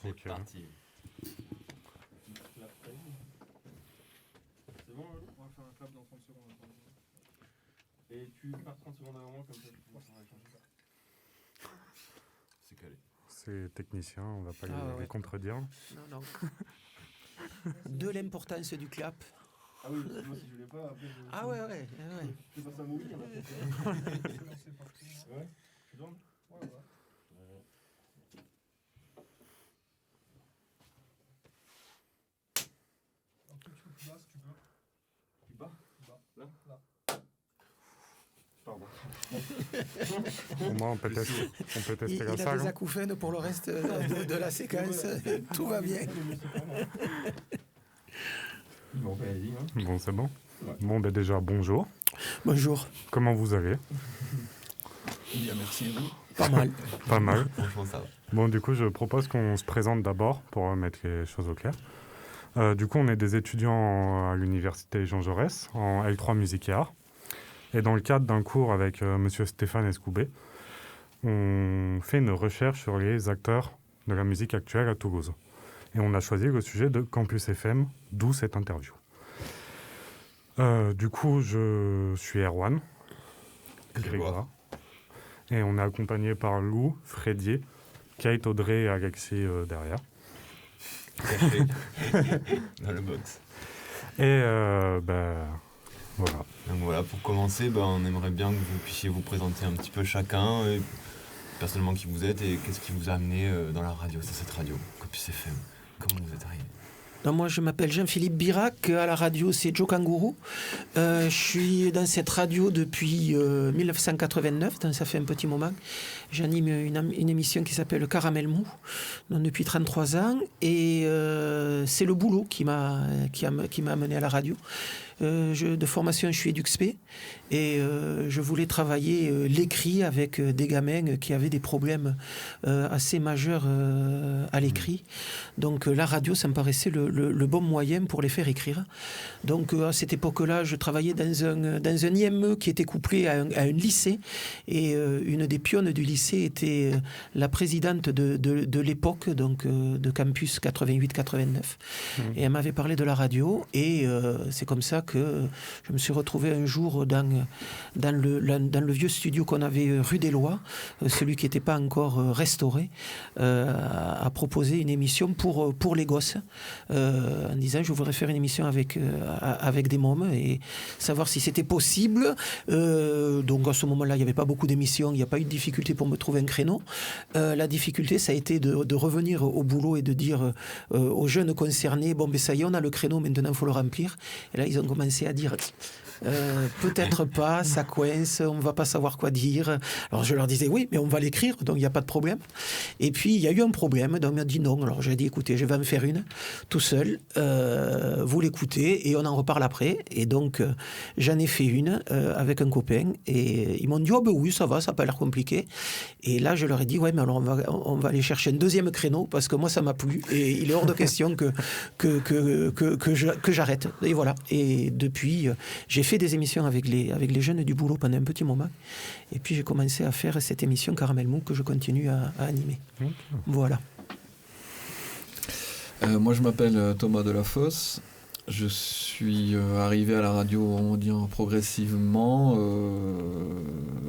C'est parti. C'est bon, Lolo ? On va faire un clap dans 30 secondes. Et tu pars 30 secondes avant moi, comme ça tu commences à changer. C'est calé. C'est technicien, on va pas les contredire. Non. De l'importance du clap. Ah oui, parce que moi si je l'ai pas, après je... Ah ouais. Je fais pas ça mourir, là. C'est parti. Ouais, tu donnes ? Ouais. Un peu plus bas si tu peux. Plus bas ? Là. Pardon. Au moins, on peut tester Il la a salle. des acouphènes pour le reste de la séquence. Tout va bien. Bon, allez-y. Bon, c'est bon. Ouais. Bon, ben déjà, bonjour. Bonjour. Comment vous allez ? Bien, merci à vous. Pas mal. Pas mal. Franchement, ça va. Bon, du coup, je propose qu'on se présente d'abord pour mettre les choses au clair. Du coup, on est des étudiants à l'université Jean Jaurès en L3 musique et art. Et dans le cadre d'un cours avec monsieur Stéphane Escoubet, on fait une recherche sur les acteurs de la musique actuelle à Toulouse. Et on a choisi le sujet de Campus FM, d'où cette interview. Du coup, je suis Erwan Grégoire. Et on est accompagné par Lou, Freddy, Kate, Audrey et Alexis derrière. Café. Dans le box. Et voilà. Donc voilà, pour commencer, on aimerait bien que vous puissiez vous présenter un petit peu chacun, personnellement qui vous êtes et qu'est-ce qui vous a amené dans la radio, c'est cette radio, Campus FM. Comment vous êtes arrivé ? Non, moi, je m'appelle Jean-Philippe Birac. À la radio, c'est Joe Kangourou. Je suis dans cette radio depuis 1989, donc ça fait un petit moment. J'anime une émission qui s'appelle Caramel Mou, donc depuis 33 ans. Et c'est le boulot qui m'a amené à la radio. De formation, je suis EduxP et je voulais travailler l'écrit avec des gamins qui avaient des problèmes assez majeurs à l'écrit. Donc la radio, ça me paraissait le bon moyen pour les faire écrire. Donc à cette époque-là, je travaillais dans un IME qui était couplé à un lycée et une des pionnes du lycée était la présidente de l'époque, donc de Campus 88-89. Et elle m'avait parlé de la radio et c'est comme ça que je me suis retrouvé un jour dans le vieux studio qu'on avait rue des Lois, celui qui n'était pas encore restauré, à proposer une émission pour les gosses, en disant je voudrais faire une émission avec des mômes et savoir si c'était possible. Donc à ce moment-là, il n'y avait pas beaucoup d'émissions, il n'y a pas eu de difficulté pour me trouver un créneau. La difficulté, ça a été de revenir au boulot et de dire aux jeunes concernés, bon ben ça y est, on a le créneau, maintenant il faut le remplir. Et là, ils ont commencé à dire peut-être pas, ça coince, on ne va pas savoir quoi dire. Alors je leur disais oui, mais on va l'écrire, donc il n'y a pas de problème. Et puis il y a eu un problème, donc on m'a dit non. Alors j'ai dit écoutez, je vais en faire une tout seul, vous l'écoutez et on en reparle après. Et donc j'en ai fait une avec un copain et ils m'ont dit oh ben oui, ça va, ça n'a pas l'air compliqué. Et là je leur ai dit ouais, mais alors on va aller chercher un deuxième créneau parce que moi ça m'a plu et il est hors de question que j'arrête. Et voilà. Et depuis, j'ai fait des émissions avec les jeunes du boulot pendant un petit moment. Et puis j'ai commencé à faire cette émission Caramel Mou que je continue à animer. Okay. Voilà. Moi je m'appelle Thomas Delafosse. Je suis arrivé à la radio, on va dire, progressivement,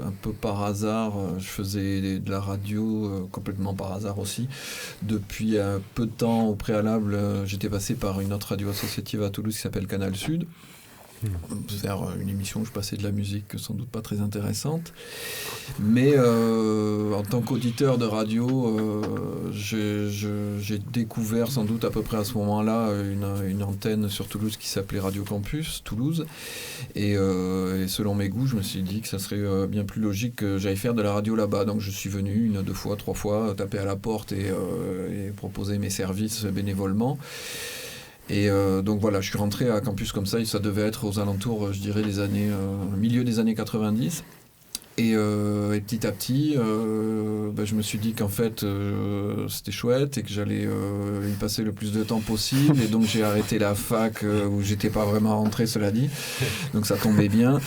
un peu par hasard. Je faisais de la radio complètement par hasard aussi. Depuis un peu de temps au préalable, j'étais passé par une autre radio associative à Toulouse qui s'appelle Canal Sud. Faire une émission où je passais de la musique sans doute pas très intéressante, mais en tant qu'auditeur de radio, j'ai découvert sans doute à peu près à ce moment-là une antenne sur Toulouse qui s'appelait Radio Campus Toulouse et selon mes goûts je me suis dit que ça serait bien plus logique que j'aille faire de la radio là-bas, donc je suis venu 1, 2 fois, 3 fois taper à la porte et proposer mes services bénévolement. Et donc voilà, je suis rentré à Campus comme ça, et ça devait être aux alentours, je dirais, milieu des années 90. Et petit à petit, je me suis dit qu'en fait, c'était chouette et que j'allais y passer le plus de temps possible. Et donc, j'ai arrêté la fac où j'étais pas vraiment rentré, cela dit. Donc, ça tombait bien.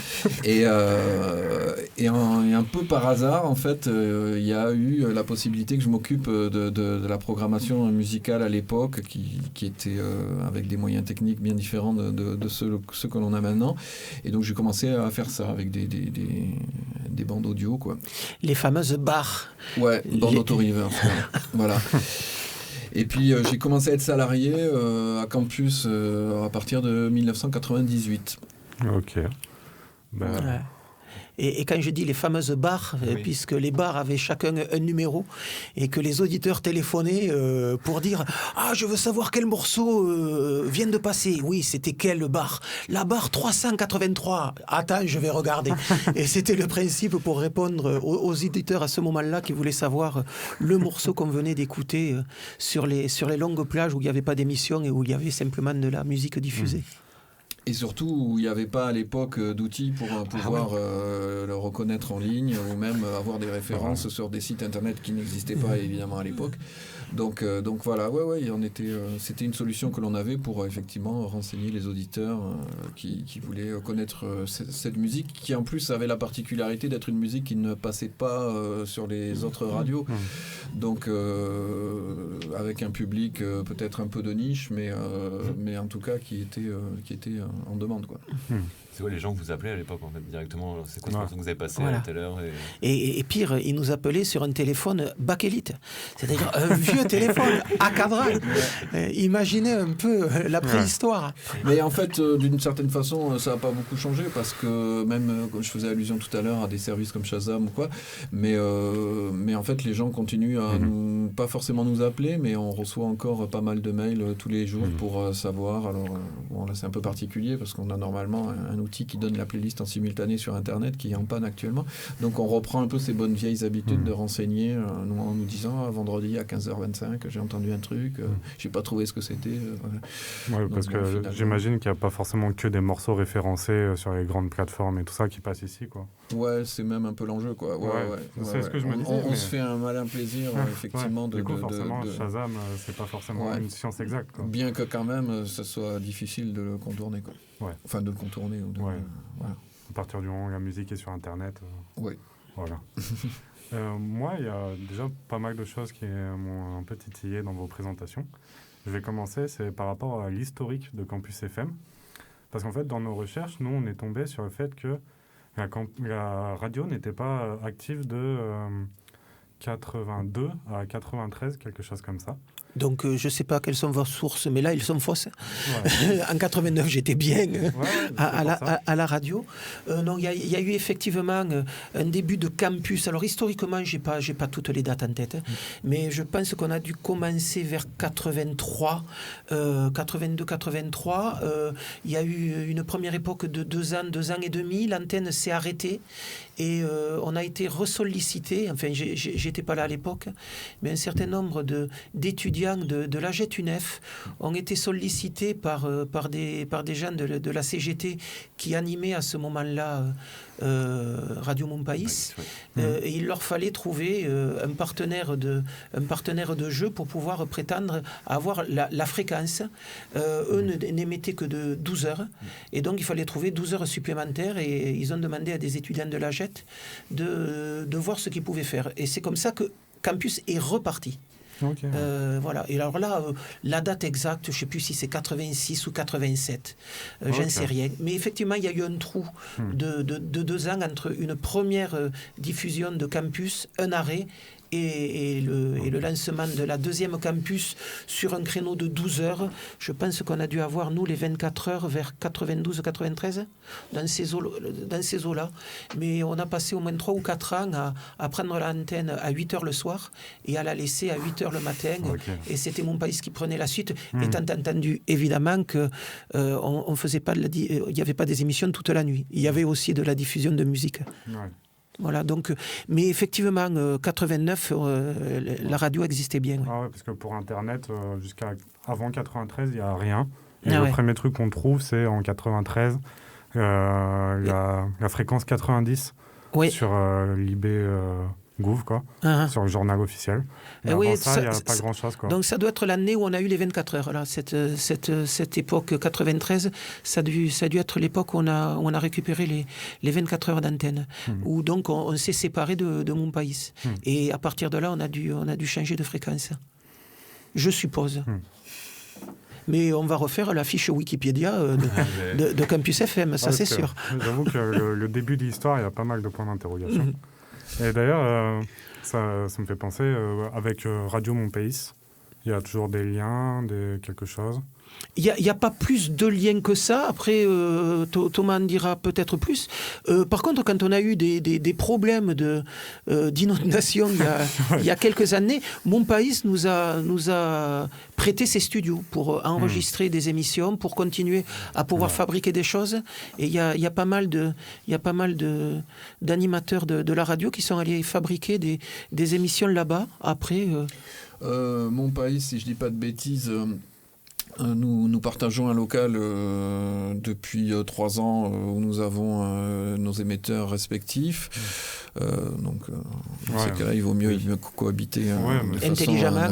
Et un peu par hasard, en fait, il y a eu la possibilité que je m'occupe de la programmation musicale à l'époque, qui était avec des moyens techniques bien différents de ceux que l'on a maintenant. Et donc, j'ai commencé à faire ça avec des bandes audio, quoi. Les fameuses barres. Ouais, bandes auto-reverse. Voilà. Et puis, j'ai commencé à être salarié à Campus à partir de 1998. Ok. Ouais. Et quand je dis les fameuses barres, puisque les bars avaient chacun un numéro et que les auditeurs téléphonaient pour dire « Ah, je veux savoir quel morceau vient de passer. » Oui, c'était quelle barre ? La barre 383. Attends, je vais regarder. Et c'était le principe pour répondre aux auditeurs à ce moment-là qui voulaient savoir le morceau qu'on venait d'écouter sur les longues plages où il n'y avait pas d'émission et où il y avait simplement de la musique diffusée. Et surtout, où il n'y avait pas à l'époque d'outils pour pouvoir le reconnaître en ligne ou même avoir des références sur des sites internet qui n'existaient pas évidemment à l'époque. Donc voilà, c'était une solution que l'on avait pour effectivement renseigner les auditeurs qui voulaient connaître cette musique, qui en plus avait la particularité d'être une musique qui ne passait pas sur les autres radios. Donc avec un public peut-être un peu de niche, mais en tout cas qui était en demande, quoi. C'est quoi les gens que vous appelaient à l'époque, en fait, directement? C'est quoi ce morceau que vous avez passé à telle heure et pire, ils nous appelaient sur un téléphone bakélite, c'est-à-dire un vieux téléphone à cadran. Imaginez un peu la préhistoire. Mais en fait, d'une certaine façon, ça n'a pas beaucoup changé, parce que même, je faisais allusion tout à l'heure à des services comme Shazam ou quoi, mais en fait, les gens continuent à pas forcément nous appeler, mais on reçoit encore pas mal de mails tous les jours pour savoir. Alors, là, c'est un peu particulier, parce qu'on a normalement un outil qui donne la playlist en simultané sur Internet, qui est en panne actuellement. Donc on reprend un peu ces bonnes vieilles habitudes de renseigner en nous disant vendredi à 15h25, j'ai entendu un truc, j'ai pas trouvé ce que c'était. Ouais, parce que j'imagine qu'il n'y a pas forcément que des morceaux référencés sur les grandes plateformes et tout ça qui passent ici, quoi. Ouais, c'est même un peu l'enjeu, quoi. C'est ce que je me disais. On se fait un malin plaisir, effectivement. Du coup, forcément, Shazam, c'est pas forcément une science exacte, quoi. Bien que quand même, ça soit difficile de le contourner, quoi. Enfin, de le contourner. Voilà. À partir du moment où la musique est sur Internet. Oui. Voilà. Moi, il y a déjà pas mal de choses qui m'ont un peu titillé dans vos présentations. Je vais commencer, c'est par rapport à l'historique de Campus FM. Parce qu'en fait, dans nos recherches, nous, on est tombé sur le fait que la radio n'était pas active de 82 à 93, quelque chose comme ça. Donc, je ne sais pas quelles sont vos sources, mais là, elles sont fausses. En 89, j'étais bien à la radio. Non, il y a eu effectivement un début de campus. Alors, historiquement, j'ai pas toutes les dates en tête, mais je pense qu'on a dû commencer vers 83, 82-83. Il y a eu une première époque de 2 ans et demi. L'antenne s'est arrêtée et on a été ressollicité. Enfin, j'étais pas là à l'époque, mais un certain nombre d'étudiants de la GET-UNEF ont été sollicités par des gens de la CGT qui animaient à ce moment-là Radio Montpaïs. Et il leur fallait trouver un partenaire de jeu pour pouvoir prétendre à avoir la fréquence. Eux n'émettaient que de 12 heures. Et donc, il fallait trouver 12 heures supplémentaires. Et ils ont demandé à des étudiants de la GET de voir ce qu'ils pouvaient faire. Et c'est comme ça que Campus est reparti. Okay. Voilà. Et alors là, la date exacte, je ne sais plus si c'est 86 ou 87, j'en sais rien. Mais effectivement, il y a eu un trou de 2 ans entre une première diffusion de Campus, un arrêt, et le lancement de la deuxième campus sur un créneau de 12 heures. Je pense qu'on a dû avoir, nous, les 24 heures vers 92-93, dans ces eaux-là. Mais on a passé au moins 3 ou 4 ans à prendre l'antenne à 8 heures le soir et à la laisser à 8 heures le matin. Okay. Et c'était Montpaïs qui prenait la suite, étant entendu, évidemment, qu'on on faisait pas il n'y avait pas des émissions toute la nuit. Il y avait aussi de la diffusion de musique. Ouais. Voilà, donc, mais effectivement, 89, la radio existait bien. Ah ouais, parce que pour Internet, jusqu'à avant 93, il n'y a rien. Et le premier truc qu'on trouve, c'est en 93, la fréquence 90 Oui. sur l'IB Gouv, quoi, sur le journal officiel. Mais oui, avant ça, il n'y a pas grand-chose, quoi. Donc ça doit être l'année où on a eu les 24 heures. Là. Cette époque 93, ça a dû être l'époque où on a récupéré les 24 heures d'antenne, où donc on s'est séparé de Mon Pays. Et à partir de là, on a dû changer de fréquence. Je suppose. Mais on va refaire la fiche Wikipédia de Campus FM, ça c'est sûr. J'avoue que le début de l'histoire, il y a pas mal de points d'interrogation. Et d'ailleurs, ça me fait penser, avec Radio Mon Pays, il y a toujours des liens, quelque chose. Il n'y a pas plus de liens que ça. Après, Thomas en dira peut-être plus. Par contre, quand on a eu des problèmes d'inondation il y a quelques années, Mon Pays nous a prêté ses studios pour enregistrer des émissions, pour continuer à pouvoir fabriquer des choses. Et il y a pas mal d'animateurs de la radio qui sont allés fabriquer des émissions là-bas. Après, Mon Pays, si je dis pas de bêtises. Nous partageons un local depuis 3 ans où nous avons nos émetteurs respectifs. Donc, dans ces cas-là, il vaut mieux cohabiter intelligemment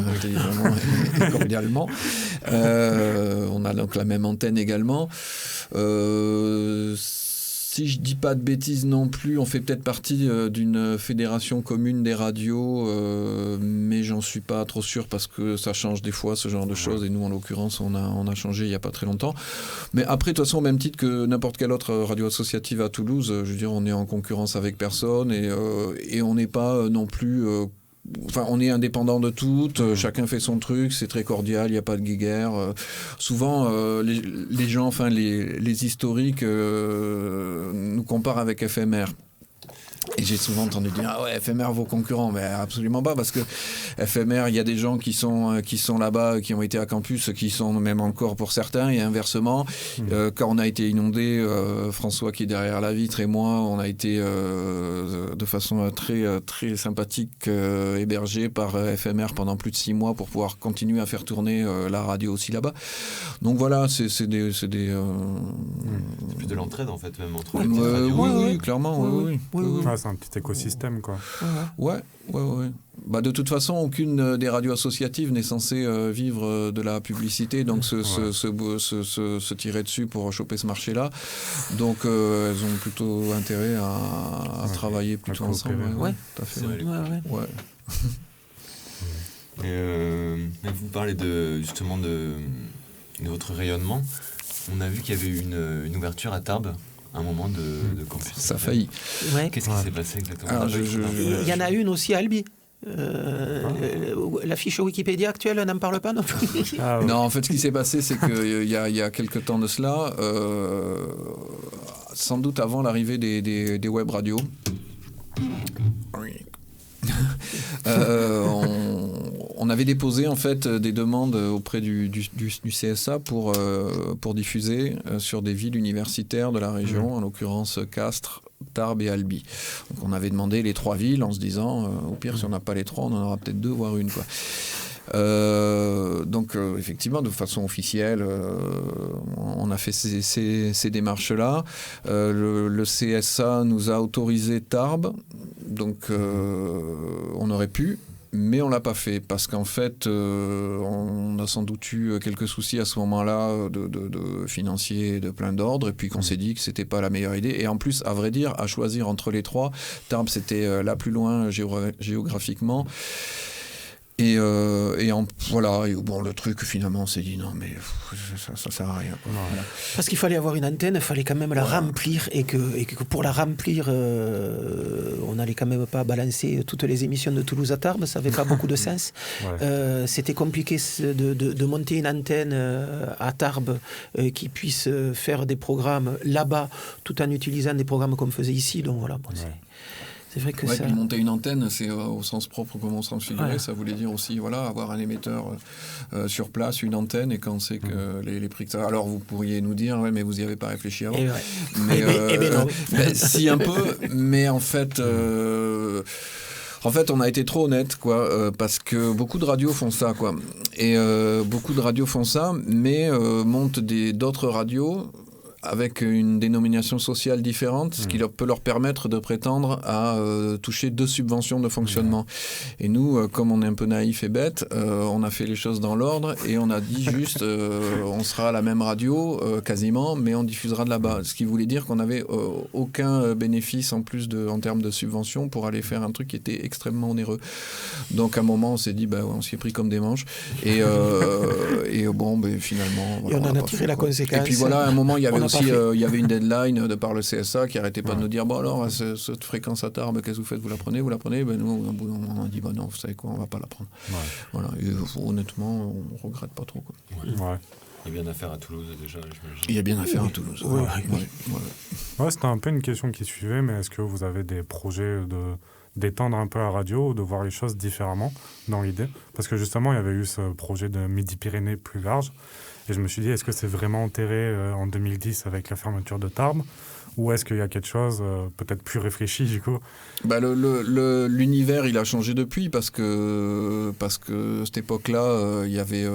et cordialement. On a donc la même antenne également. Si je dis pas de bêtises non plus, on fait peut-être partie d'une fédération commune des radios, mais j'en suis pas trop sûr parce que ça change des fois ce genre de choses. Et nous, en l'occurrence, on a changé il y a pas très longtemps. Mais après, de toute façon, au même titre que n'importe quelle autre radio associative à Toulouse, je veux dire, on est en concurrence avec personne et on n'est pas non plus. Enfin, on est indépendant de toutes, chacun fait son truc, c'est très cordial, il n'y a pas de guéguerre. Souvent, les gens, enfin les historiques, nous comparent avec FMR. Et j'ai souvent entendu dire ah ouais, FMR vos concurrents, mais absolument pas, parce que FMR, il y a des gens qui sont là-bas, qui ont été à campus, qui sont même encore pour certains, et inversement, quand on a été inondé, François qui est derrière la vitre et moi, on a été de façon très très sympathique hébergés par FMR pendant plus de 6 mois pour pouvoir continuer à faire tourner la radio aussi là-bas. Donc voilà, c'est plus de l'entraide en fait, même entre les petites radios. Oui, clairement, oui. C'est un petit écosystème, quoi. Ouais. Bah, de toute façon, aucune des radios associatives n'est censée vivre de la publicité, donc se tirer dessus pour choper ce marché-là. Donc, elles ont plutôt intérêt à travailler plutôt ensemble. Ouais. Tout à fait. Ouais. Et vous parlez justement de votre rayonnement. On a vu qu'il y avait eu une ouverture à Tarbes. Un moment de campus. Ça a failli. Ouais. Qu'est-ce qui s'est passé exactement? Alors, il y en a une aussi à Albi. La fiche Wikipédia actuelle n'en parle pas non plus. Non, en fait, ce qui s'est passé, c'est qu'il y a quelques temps de cela, sans doute avant l'arrivée des web radios, on avait déposé en fait des demandes auprès du CSA pour diffuser sur des villes universitaires de la région, en l'occurrence Castres, Tarbes et Albi. Donc on avait demandé les 3 villes en se disant au pire si on n'a pas les 3, on en aura peut-être 2 voire une, quoi. Donc effectivement de façon officielle on a fait ces démarches-là. Le CSA nous a autorisé Tarbes, donc on aurait pu, mais on l'a pas fait parce qu'en fait on a sans doute eu quelques soucis à ce moment-là de financiers, de plein d'ordres, et puis qu'on s'est dit que c'était pas la meilleure idée. Et en plus, à vrai dire, à choisir entre les 3, Tarbes c'était la plus loin géographiquement. Et voilà, et bon, le truc, finalement, on s'est dit non, mais ça sert à rien. Voilà. Parce qu'il fallait avoir une antenne, il fallait quand même la remplir, et que pour la remplir, on n'allait quand même pas balancer toutes les émissions de Toulouse à Tarbes, ça n'avait pas beaucoup de sens. C'était compliqué de monter une antenne à Tarbes qui puisse faire des programmes là-bas, tout en utilisant des programmes qu'on faisait ici. Donc voilà, bon, c'est vrai que ça... Puis monter une antenne, c'est au sens propre comme au sens figuré. Ça voulait dire aussi avoir un émetteur sur place, une antenne, et quand on sait que les prix que ça... Alors vous pourriez nous dire, mais vous n'y avez pas réfléchi avant. Non. Si, un peu, mais en fait... on a été trop honnête, quoi, parce que beaucoup de radios font ça, quoi. Et beaucoup de radios font ça, mais montent d'autres radios avec une dénomination sociale différente, ce qui peut leur permettre de prétendre à toucher 2 subventions de fonctionnement. Et nous, comme on est un peu naïf et bête, on a fait les choses dans l'ordre et on a dit juste on sera à la même radio quasiment, mais on diffusera de là-bas. Ce qui voulait dire qu'on n'avait aucun bénéfice en plus en termes de subventions pour aller faire un truc qui était extrêmement onéreux. Donc à un moment on s'est dit on s'y est pris comme des manches et bon finalement voilà, et on en a tiré la conséquence. Et puis voilà, à un moment il y avait aussi il y avait une deadline de par le CSA qui arrêtait pas de nous dire bon alors cette fréquence à Tarbes, qu'est-ce que vous faites, vous la prenez, nous on a dit non, vous savez quoi, on va pas la prendre. Voilà, et, honnêtement on regrette pas trop quoi. Il y a bien à faire à Toulouse déjà, j'imagine. Il y a bien à faire à Toulouse. C'était un peu une question qui suivait, mais est-ce que vous avez des projets d'étendre un peu la radio ou de voir les choses différemment dans l'idée? Parce que justement, il y avait eu ce projet de Midi-Pyrénées plus large. Et je me suis dit, est-ce que c'est vraiment enterré en 2010 avec la fermeture de Tarbes? Ou est-ce qu'il y a quelque chose peut-être plus réfléchi du coup? L'univers, il a changé depuis parce que à cette époque-là, il y avait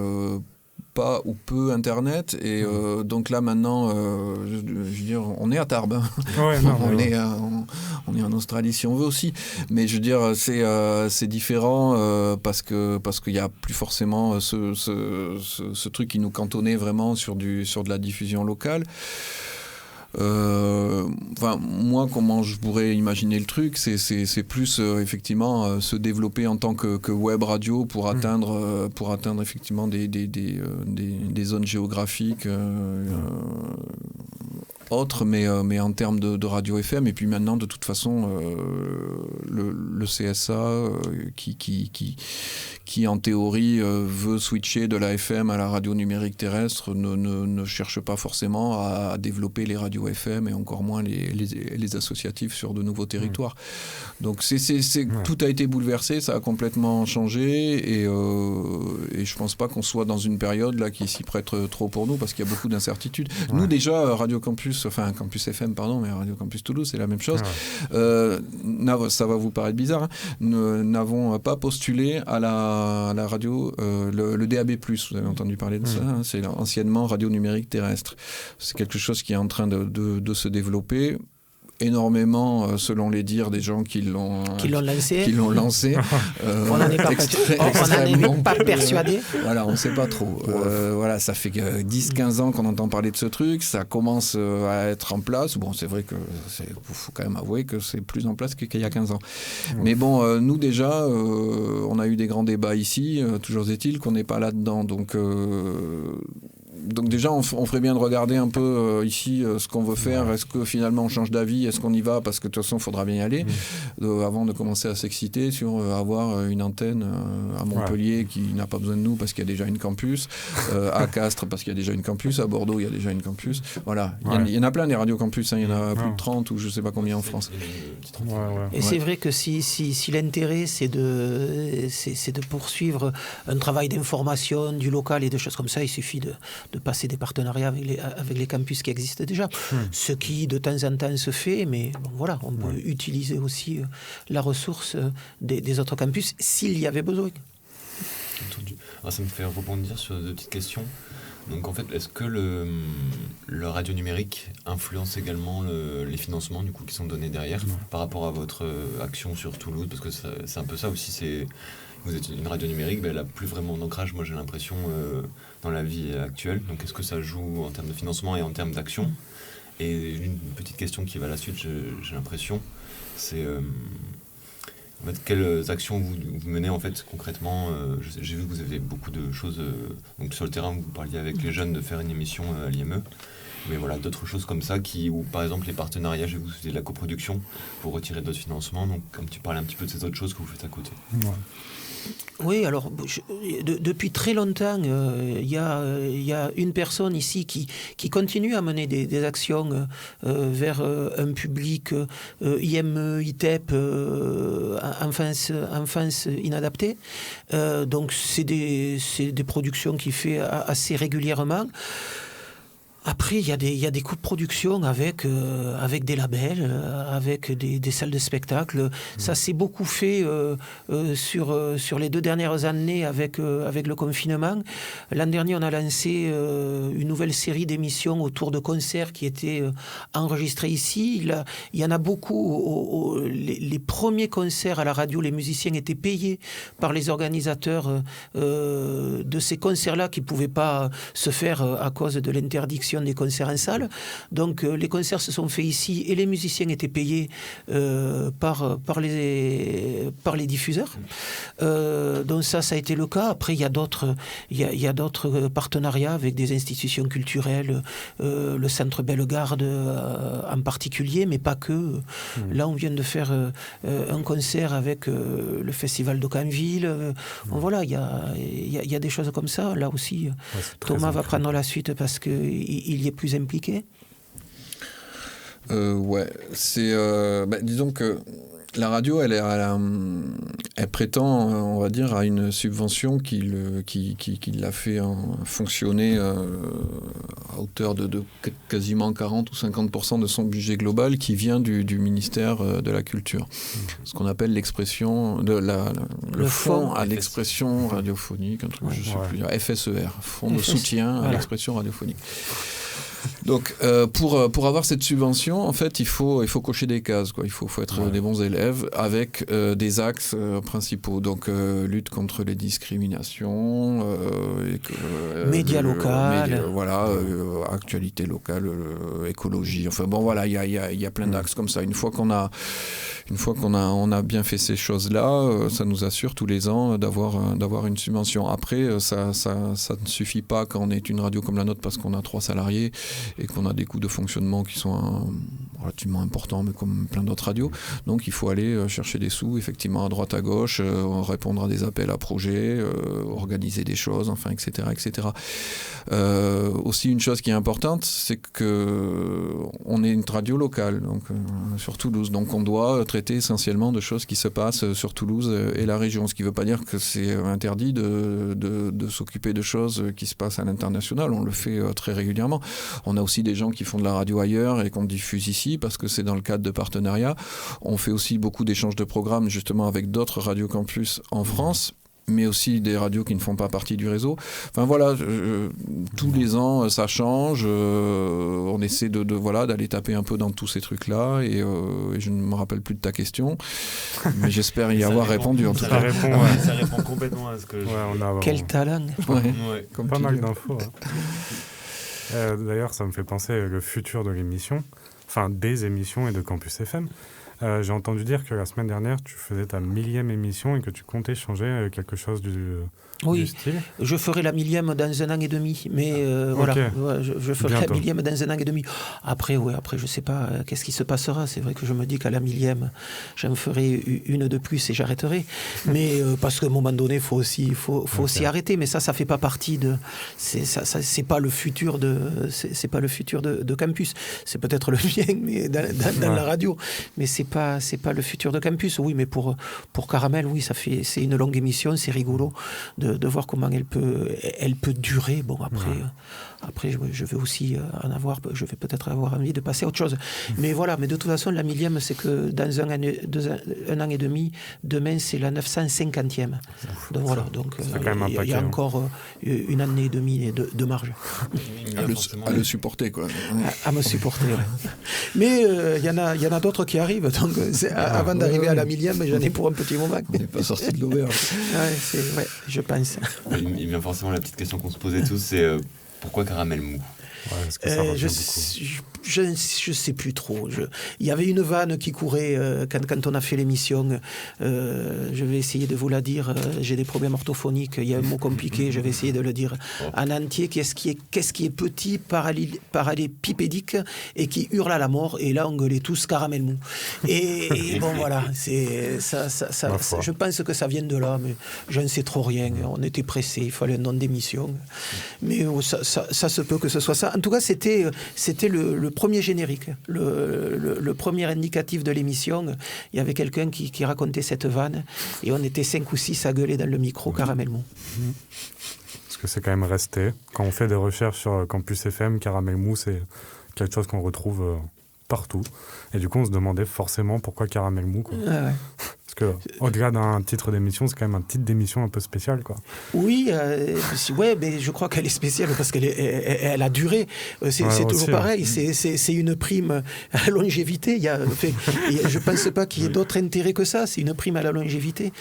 pas ou peu Internet et donc là maintenant je veux dire on est à Tarbes on est en Australie si on veut aussi, mais je veux dire c'est différent parce qu'il y a plus forcément ce truc qui nous cantonnait vraiment sur de la diffusion locale. Moi, comment je pourrais imaginer le truc, c'est plus effectivement se développer en tant que web radio pour atteindre effectivement des zones géographiques autres, mais en termes de radio FM. Et puis maintenant, de toute façon, le CSA qui en théorie veut switcher de la FM à la radio numérique terrestre ne cherche pas forcément à développer les radios FM et encore moins les associatifs sur de nouveaux territoires. Donc tout a été bouleversé, ça a complètement changé et je pense pas qu'on soit dans une période là qui s'y prête trop pour nous parce qu'il y a beaucoup d'incertitudes. Nous déjà, Campus FM, pardon, mais Radio Campus Toulouse, c'est la même chose. Ça va vous paraître bizarre, hein. Nous n'avons pas postulé à la radio, le DAB+, vous avez entendu parler de ça, hein, c'est anciennement radio numérique terrestre. C'est quelque chose qui est en train de se développer énormément selon les dires des gens qui l'ont lancé. On n'en est même pas persuadé. Voilà, on ne sait pas trop. Voilà, ça fait 10-15 ans qu'on entend parler de ce truc, ça commence à être en place. Bon, c'est vrai que faut quand même avouer que c'est plus en place qu'il y a 15 ans. Mais bon, nous déjà, on a eu des grands débats ici, toujours est-il qu'on n'est pas là-dedans. Donc déjà, on ferait bien de regarder un peu ici ce qu'on veut faire. Est-ce que finalement on change d'avis? Est-ce qu'on y va? Parce que de toute façon, il faudra bien y aller avant de commencer à s'exciter sur avoir une antenne à Montpellier qui n'a pas besoin de nous parce qu'il y a déjà une campus, à Castres parce qu'il y a déjà une campus, à Bordeaux il y a déjà une campus. Voilà, il y en a plein des radios campus, hein. Il y en a plus de 30 ou je ne sais pas combien en France. Et c'est vrai que si l'intérêt c'est de poursuivre un travail d'information du local et de choses comme ça, il suffit de passer des partenariats avec les campus qui existent déjà. Ce qui de temps en temps se fait, mais bon, voilà, on peut utiliser aussi la ressource des autres campus s'il y avait besoin. Alors, ça me fait rebondir sur 2 petites questions. Donc en fait, est-ce que le radio numérique influence également les financements du coup, qui sont donnés derrière par rapport à votre action sur Toulouse? Parce que c'est un peu ça aussi, vous êtes une radio numérique, elle n'a plus vraiment d'ancrage, moi j'ai l'impression, dans la vie actuelle. Donc est-ce que ça joue en termes de financement et en termes d'action? Et une petite question qui va à la suite, j'ai l'impression, c'est en fait, quelles actions vous menez en fait concrètement? J'ai vu que vous avez beaucoup de choses donc sur le terrain, vous parliez avec les jeunes de faire une émission à l'IME. Mais voilà, d'autres choses comme ça, ou par exemple les partenariats, j'ai vu que vous faisiez de la coproduction pour retirer d'autres financements. Donc comme tu parlais un petit peu de ces autres choses que vous faites à côté. Oui, alors depuis très longtemps, il y a une personne ici qui continue à mener des actions vers un public IME, ITEP, enfance inadaptée. Donc c'est des productions qu'il fait assez régulièrement. Après, il y a des coûts de production avec des labels, avec des salles de spectacle. Ça s'est beaucoup fait sur les 2 dernières années avec le confinement. L'an dernier, on a lancé une nouvelle série d'émissions autour de concerts qui étaient enregistrés ici. Il y en a beaucoup. Les premiers concerts à la radio, les musiciens étaient payés par les organisateurs de ces concerts-là qui ne pouvaient pas se faire à cause de l'interdiction des concerts en salle. Donc les concerts se sont faits ici et les musiciens étaient payés par les diffuseurs. Donc ça a été le cas. Après, il y a d'autres partenariats avec des institutions culturelles, le Centre Bellegarde en particulier, mais pas que. Là, on vient de faire un concert avec le Festival de Canville. Voilà, il y a des choses comme ça. Là aussi, Thomas va prendre la suite parce qu'il y est plus impliqué. Ouais, c'est... disons que la radio, elle prétend, on va dire, à une subvention qui l'a fait fonctionner à hauteur de quasiment 40 ou 50% de son budget global qui vient du ministère de la Culture. Ce qu'on appelle l'expression, le fonds à l'expression radiophonique, un truc, je sais plus, FSER, fonds de soutien à l'expression radiophonique. Donc, pour avoir cette subvention, en fait, il faut cocher des cases, quoi. Il faut être des bons élèves avec des axes principaux. Donc, lutte contre les discriminations, médias local, actualité locale, écologie. Enfin bon, voilà, il y a plein d'axes comme ça. Une fois qu'on a bien fait ces choses-là, ça nous assure tous les ans d'avoir une subvention. Après, ça ne suffit pas quand on est une radio comme la nôtre parce qu'on a 3 salariés et qu'on a des coûts de fonctionnement qui sont relativement importants, mais comme plein d'autres radios. Donc il faut aller chercher des sous, effectivement, à droite, à gauche, répondre à des appels à projets, organiser des choses, enfin, etc. etc. Aussi, une chose qui est importante, c'est qu'on est une radio locale, donc, sur Toulouse. Donc on doit traiter essentiellement de choses qui se passent sur Toulouse et la région. Ce qui ne veut pas dire que c'est interdit de s'occuper de choses qui se passent à l'international. On le fait très régulièrement. On a aussi des gens qui font de la radio ailleurs et qu'on diffuse ici parce que c'est dans le cadre de partenariats. On fait aussi beaucoup d'échanges de programmes justement avec d'autres radios campus en France, mais aussi des radios qui ne font pas partie du réseau. Enfin voilà, tous les ans ça change. On essaie d'aller taper un peu dans tous ces trucs-là et je ne me rappelle plus de ta question, mais j'espère y avoir répondu en tout cas. Ça répond complètement à ce que Quel talent. Comme pas mal d'infos. D'ailleurs, ça me fait penser le futur de l'émission, enfin des émissions et de Campus FM. J'ai entendu dire que la semaine dernière, tu faisais ta 1000e émission et que tu comptais changer quelque chose du style. Je ferai la 1000e dans 1 an et demi, mais voilà, je ferai bientôt. La 1000e dans 1 an et demi. Après, je sais pas qu'est-ce qui se passera. C'est vrai que je me dis qu'à la 1000e, j'en ferai une de plus et j'arrêterai. Mais parce qu'à un moment donné, faut aussi arrêter. Mais ça fait pas partie de. C'est pas le futur c'est pas le futur de Campus. C'est peut-être le mien, mais dans la radio. Mais c'est pas le futur de Campus. Oui, mais pour Caramel, oui, c'est une longue émission, c'est rigolo de voir comment elle peut durer. Bon, après je vais aussi je vais peut-être avoir envie de passer à autre chose. Mais voilà, mais de toute façon, la 1000e, c'est que dans 1 an et demi, demain, c'est la 950e. Donc voilà, il y a encore une année et demie de marge. À le supporter, quoi. À me supporter, ouais. Mais il y en a d'autres qui arrivent, donc avant d'arriver à la 1000e, j'en ai pour un petit moment. On n'est pas sorti de l'auberge. Je pense. Il vient forcément la petite question qu'on se posait tous, c'est pourquoi Caramel Mou ? Est-ce que ça revient beaucoup ? Je sais plus trop. Il y avait une vanne qui courait quand on a fait l'émission. Je vais essayer de vous la dire. J'ai des problèmes orthophoniques. Il y a un mot compliqué. Je vais essayer de le dire en entier. Qu'est-ce qui est petit, parallépipédique et qui hurle à la mort. Et là, on gueulait tous Caramel Mou. Et bon, voilà. C'est ça. Je pense que ça vient de là, mais je ne sais trop rien. On était pressés. Il fallait un nom d'émission. Mais ça se peut que ce soit ça. En tout cas, c'était le premier générique, le premier indicatif de l'émission. Il y avait quelqu'un qui racontait cette vanne et on était 5 ou 6 à gueuler dans le micro Caramel Mou. parce que c'est quand même resté. Quand on fait des recherches sur Campus FM, Caramel Mou, c'est quelque chose qu'on retrouve partout. Et du coup, on se demandait forcément pourquoi Caramel Mou, quoi. Ah ouais. Parce qu'au-delà d'un titre d'émission, c'est quand même un titre d'émission un peu spécial, quoi. Oui, ouais, mais je crois qu'elle est spéciale parce elle a duré. C'est toujours aussi, pareil. C'est une prime à la longévité. Je ne pense pas qu'il y ait d'autre intérêt que ça. C'est une prime à la longévité.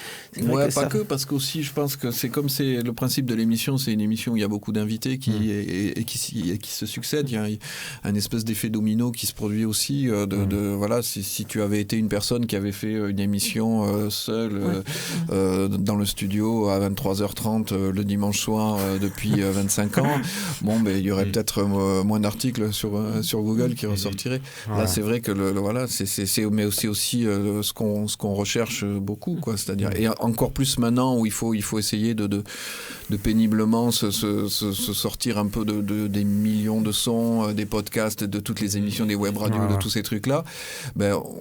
Ouais, pas que, parce qu'aussi, je pense que c'est comme c'est le principe de l'émission. C'est une émission où il y a beaucoup d'invités qui se succèdent. Il y a une espèce d'effet domino qui se produit aussi. Voilà, si tu avais été une personne qui avait fait une émission seul dans le studio à 23h30 le dimanche soir depuis 25 ans, il y aurait peut-être moins d'articles sur Google qui ressortiraient. Là, c'est vrai que voilà, mais c'est aussi ce qu'on recherche beaucoup, quoi. C'est-à-dire, et encore plus maintenant où il faut essayer de péniblement se sortir un peu des millions de sons, des podcasts, de toutes les émissions, des web radios, de tous ces trucs-là.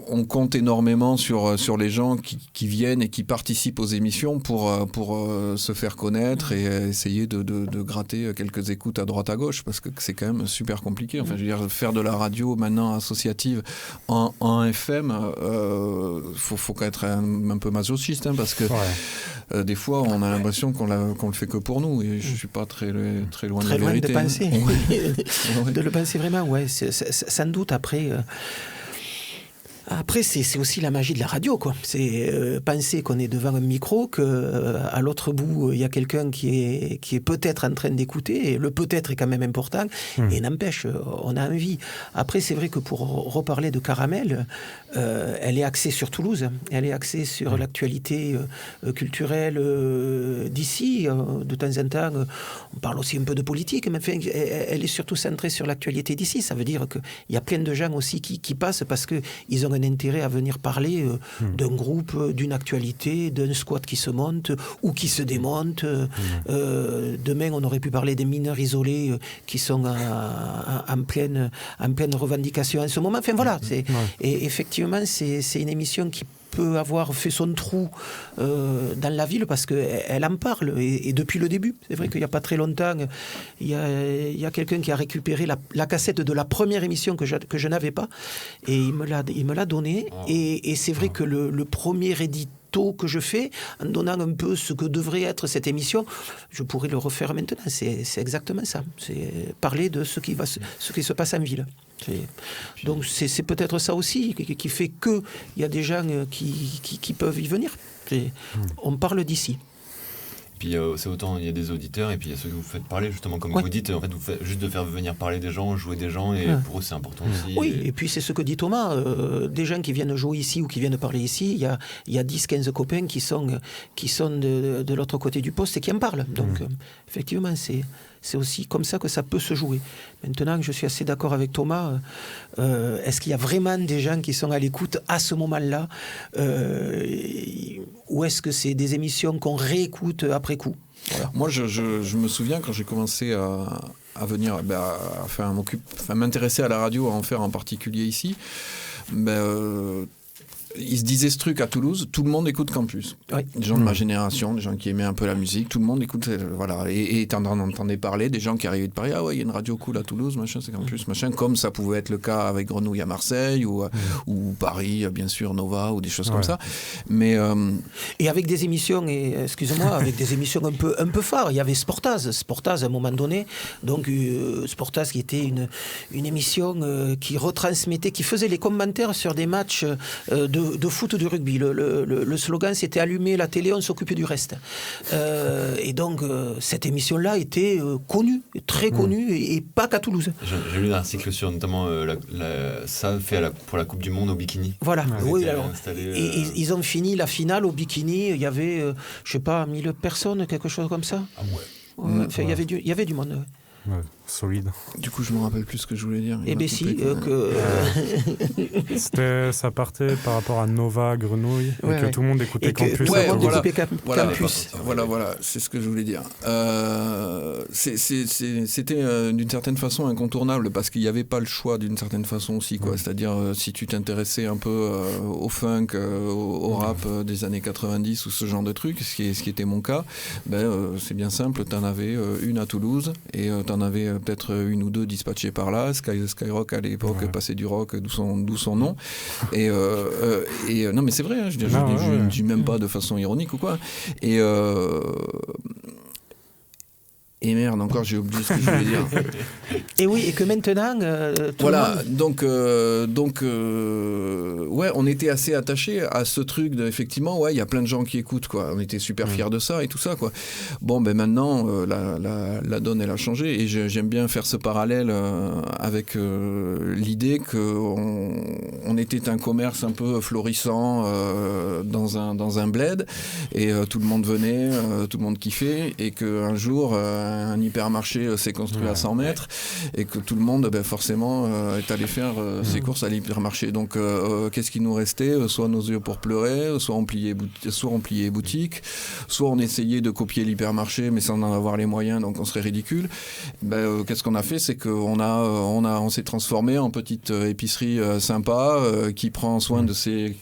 On compte énormément sur les gens qui viennent et qui participent aux émissions pour se faire connaître et essayer de gratter quelques écoutes à droite à gauche, parce que c'est quand même super compliqué. Enfin, je veux dire, faire de la radio maintenant associative en FM, faut être un peu masochiste, hein, parce que des fois on a l'impression qu'on le fait que pour nous, et je suis pas très loin de la vérité. De penser, de le penser vraiment, ouais, sans doute. Après, c'est aussi la magie de la radio, quoi. C'est penser qu'on est devant un micro, qu'à l'autre bout, il y a quelqu'un qui est peut-être en train d'écouter, et le peut-être est quand même important, et n'empêche, on a envie. Après, c'est vrai que pour reparler de Caramel, elle est axée sur Toulouse, elle est axée sur l'actualité culturelle d'ici. De temps en temps, on parle aussi un peu de politique, mais enfin, elle est surtout centrée sur l'actualité d'ici. Ça veut dire qu'il y a plein de gens aussi qui passent parce qu'ils ont un intérêt à venir parler d'un groupe, d'une actualité, d'un squat qui se monte ou qui se démonte. Demain, on aurait pu parler des mineurs isolés qui sont en pleine revendication en ce moment. Enfin voilà, et effectivement, c'est une émission qui peut avoir fait son trou dans la ville parce qu'elle en parle et depuis le début. C'est vrai qu'il n'y a pas très longtemps, il y a quelqu'un qui a récupéré la cassette de la première émission que je n'avais pas, et il me l'a donnée, et c'est vrai que le premier édito que je fais, en donnant un peu ce que devrait être cette émission, je pourrais le refaire maintenant. C'est exactement ça. C'est parler de ce qui se passe en ville. Donc c'est peut-être ça aussi qui fait qu'il y a des gens qui peuvent y venir. On parle d'ici. Puis c'est autant il y a des auditeurs et puis il y a ceux que vous faites parler, justement, comme vous dites, en fait, vous faites juste de faire venir parler des gens, jouer des gens, et pour eux c'est important aussi. Oui, et puis c'est ce que dit Thomas, des gens qui viennent jouer ici ou qui viennent parler ici, il y a 10-15 copains qui sont de l'autre côté du poste et qui en parlent. Donc effectivement, c'est aussi comme ça que ça peut se jouer. Maintenant, je suis assez d'accord avec Thomas. Est-ce qu'il y a vraiment des gens qui sont à l'écoute à ce moment-là, ou est-ce que c'est des émissions qu'on réécoute après coup? Voilà. Moi, je me souviens quand j'ai commencé à venir à m'intéresser à la radio, à en faire en particulier ici, il se disait ce truc à Toulouse, tout le monde écoute Campus. Oui. Des gens de ma génération, des gens qui aimaient un peu la musique, tout le monde écoute, voilà. Et t'en entendais parler, des gens qui arrivaient de Paris, ah ouais, il y a une radio cool à Toulouse, machin, c'est Campus, machin, comme ça pouvait être le cas avec Grenouille à Marseille, ou Paris, bien sûr, Nova, ou des choses comme ça. Mais, et avec des émissions, avec des émissions un peu phares. Il y avait Sportaz à un moment donné. Donc, Sportaz qui était une émission qui retransmettait, qui faisait les commentaires sur des matchs de foot ou de rugby. Le slogan, c'était « Allumer la télé, on s'occupe du reste ». Et donc, cette émission-là était connue, très connue, et pas qu'à Toulouse. J'ai lu un article sur notamment ça fait pour la Coupe du Monde au bikini. Voilà. Oui, alors, ils ont fini la finale au bikini. Il y avait, je sais pas, 1000 personnes, quelque chose comme ça. Ah ouais. Enfin, il y avait du monde. solide. Du coup, je me rappelle plus ce que je voulais dire. Eh bien si, Ça partait par rapport à Nova, Grenouille, et que tout le monde écoutait Campus. Campus. Voilà, c'est ce que je voulais dire. C'était d'une certaine façon incontournable, parce qu'il n'y avait pas le choix d'une certaine façon aussi, quoi. C'est-à-dire, si tu t'intéressais un peu au funk, au rap des années 90 ou ce genre de trucs, ce qui était mon cas, c'est bien simple, t'en avais une à Toulouse, et t'en avais peut-être une ou deux dispatchées par là. Skyrock à l'époque passait du rock, d'où son nom. Et non, mais c'est vrai, hein, je ne dis même pas de façon ironique ou quoi. Et merde, encore j'ai oublié ce que je voulais dire. Et oui, et que maintenant, voilà, ouais, on était assez attachés à ce truc effectivement, ouais, il y a plein de gens qui écoutent, quoi. On était super fiers de ça et tout ça, quoi. Bon, maintenant, la donne, elle a changé, et j'aime bien faire ce parallèle avec l'idée qu'on était un commerce un peu florissant dans un bled, et tout le monde venait, tout le monde kiffait, et qu'un jour, un hypermarché s'est construit à 100 mètres, et que tout le monde forcément est allé faire ses courses à l'hypermarché. Donc qu'est-ce qui nous restait? Soit nos yeux pour pleurer, soit on pliait boutique, soit on essayait de copier l'hypermarché mais sans en avoir les moyens, donc on serait ridicule. Qu'est-ce qu'on a fait? C'est qu'on s'est transformé en petite épicerie sympa qui prend soin de ses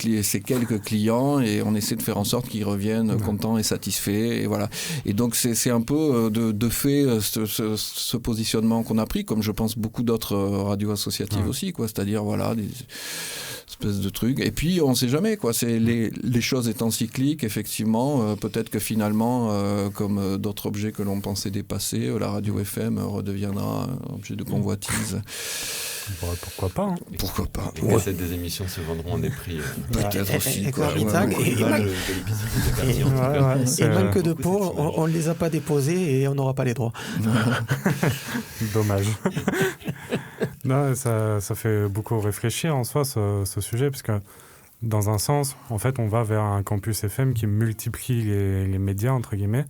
quelques clients, et on essaie de faire en sorte qu'ils reviennent contents et satisfaits, et voilà. Et donc c'est un peu de fait ce positionnement qu'on a pris, comme je pense beaucoup d'autres radios associatives aussi, quoi. C'est-à-dire, voilà, des espèces de trucs. Et puis, on ne sait jamais, quoi. C'est les choses étant cycliques, effectivement, peut-être que finalement, comme d'autres objets que l'on pensait dépasser, la radio FM redeviendra un objet de convoitise. Pourquoi pas, hein. Pourquoi pas. Et peut-être des émissions se vendront à des prix. Peut-être aussi. Et manque de peau, on ne les a pas déposés et on n'aura pas les droits. Dommage. Non, ça fait beaucoup réfléchir en soi, ce sujet, parce que dans un sens, en fait, on va vers un campus FM qui multiplie les médias, entre guillemets,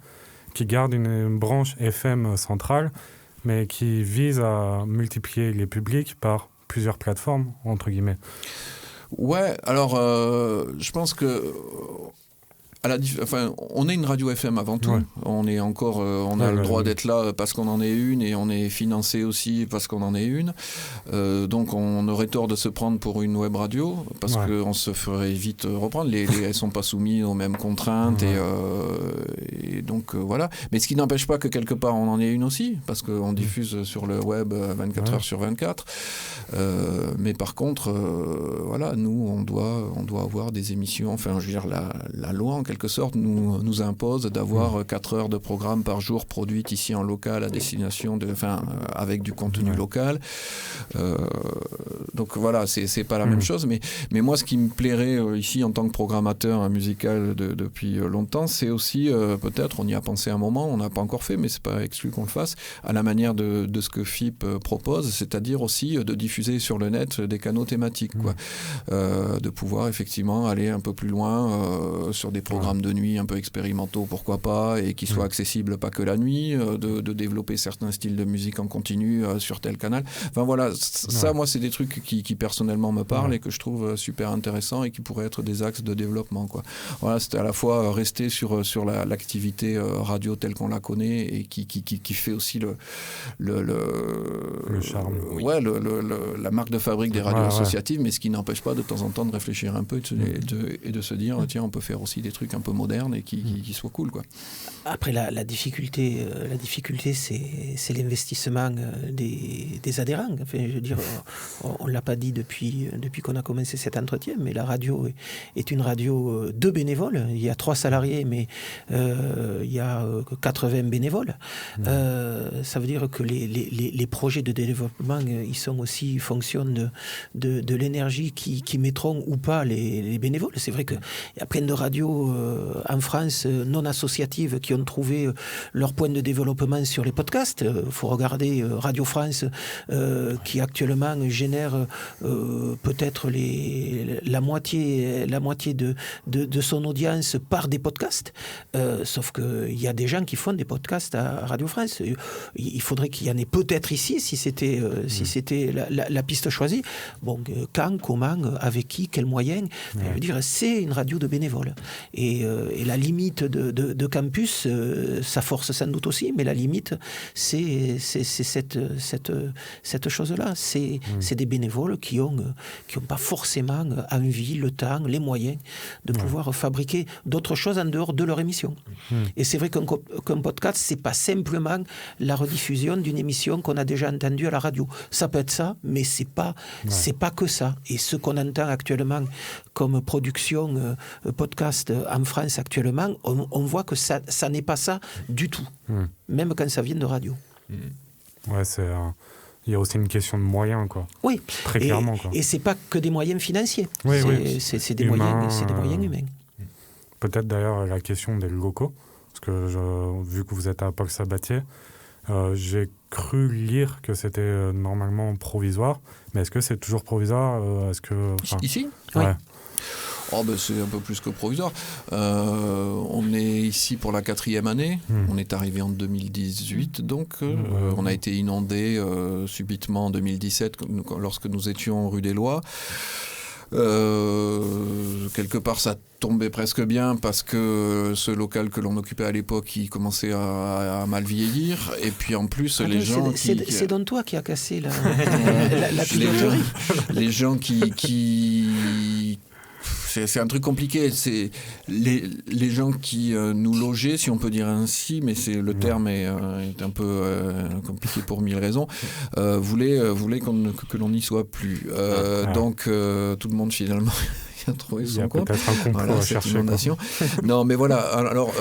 qui garde une branche FM centrale, mais qui vise à multiplier les publics par plusieurs plateformes, entre guillemets. Ouais, alors je pense que on est une radio FM avant tout. Ouais. On est encore, on a le droit d'être là parce qu'on en est une, et on est financé aussi parce qu'on en est une. Donc on aurait tort de se prendre pour une web radio, parce qu'on se ferait vite reprendre. Elles sont pas soumises aux mêmes contraintes, et donc voilà. Mais ce qui n'empêche pas que quelque part on en est une aussi, parce qu'on diffuse sur le web 24 heures sur 24. Mais par contre, voilà, nous on doit avoir des émissions. Enfin, je veux dire, la loi en quelque sorte nous impose d'avoir 4 heures de programme par jour produites ici en local à destination avec du contenu local. Donc voilà, c'est pas la même chose, mais moi ce qui me plairait ici en tant que programmateur musical depuis longtemps, c'est aussi peut-être, on y a pensé un moment, on n'a pas encore fait, mais c'est pas exclu qu'on le fasse, à la manière de ce que FIP propose, c'est-à-dire aussi de diffuser sur le net des canaux thématiques, quoi. De pouvoir effectivement aller un peu plus loin sur des programmes de nuit un peu expérimentaux, pourquoi pas, et qui soient accessibles pas que la nuit, de développer certains styles de musique en continu sur tel canal. Enfin voilà, ça moi c'est des trucs qui personnellement me parlent et que je trouve super intéressants et qui pourraient être des axes de développement, quoi. Voilà, c'était à la fois rester sur l'activité radio telle qu'on la connaît, et qui fait aussi le charme. La marque de fabrique des radios associatives, mais ce qui n'empêche pas de temps en temps de réfléchir un peu et de se dire tiens, on peut faire aussi des trucs un peu modernes et qui soient cool, quoi. Après la difficulté c'est l'investissement des adhérents. Enfin, je veux dire, on l'a pas dit depuis qu'on a commencé cet entretien, mais la radio est une radio de bénévoles. Il y a 3 salariés, mais il y a 80 bénévoles. Ça veut dire que les projets de développement, ils sont aussi fonction de l'énergie qui mettront ou pas les bénévoles. C'est vrai qu'il y a plein de radios en France non associatives qui ont trouvé leur point de développement sur les podcasts. Il faut regarder Radio France qui actuellement génère peut-être la moitié de son audience par des podcasts. Sauf qu'il y a des gens qui font des podcasts à Radio France. Il faudrait qu'il y en ait peut-être ici, si c'était la piste choisie. Bon, quand, comment, avec qui, quels moyens. Je veux dire, c'est une radio de bénévoles. Et la limite de Campus, ça force sans doute aussi, mais la limite, c'est cette chose-là. C'est des bénévoles qui ont pas forcément envie, le temps, les moyens de pouvoir fabriquer d'autres choses en dehors de leur émission. Et c'est vrai qu'un podcast, c'est pas simplement la rediffusion d'une émission qu'on a déjà entendue à la radio. Ça peut être ça, mais c'est pas que ça. Et ce qu'on entend actuellement comme production podcast en France actuellement, on voit que ça n'est pas ça du tout, même quand ça vient de radio. Ouais, il y a aussi une question de moyens, quoi. Oui. Très clairement, quoi. Et c'est pas que des moyens financiers. C'est des moyens humains. Peut-être d'ailleurs la question des locaux, parce que vu que vous êtes à Paul Sabatier, j'ai cru lire que c'était normalement provisoire, mais est-ce que c'est toujours provisoire Ici ? Ouais. C'est un peu plus que provisoire. On est ici pour la 4e année. On est arrivé en 2018, donc on a été inondé subitement en 2017 lorsque nous étions rue des Lois. Quelque part, ça tombait presque bien parce que ce local que l'on occupait à l'époque, il commençait à mal vieillir. Et puis en plus, les gens c'est donc toi qui a cassé la piloterie. Les gens qui c'est un truc compliqué. C'est les gens qui nous logeaient, si on peut dire ainsi, mais le terme est un peu compliqué pour 1000 raisons, voulaient que l'on n'y soit plus. Donc tout le monde finalement a trouvé son compte. Peut-être un complot à chercher. Non, mais voilà. Alors,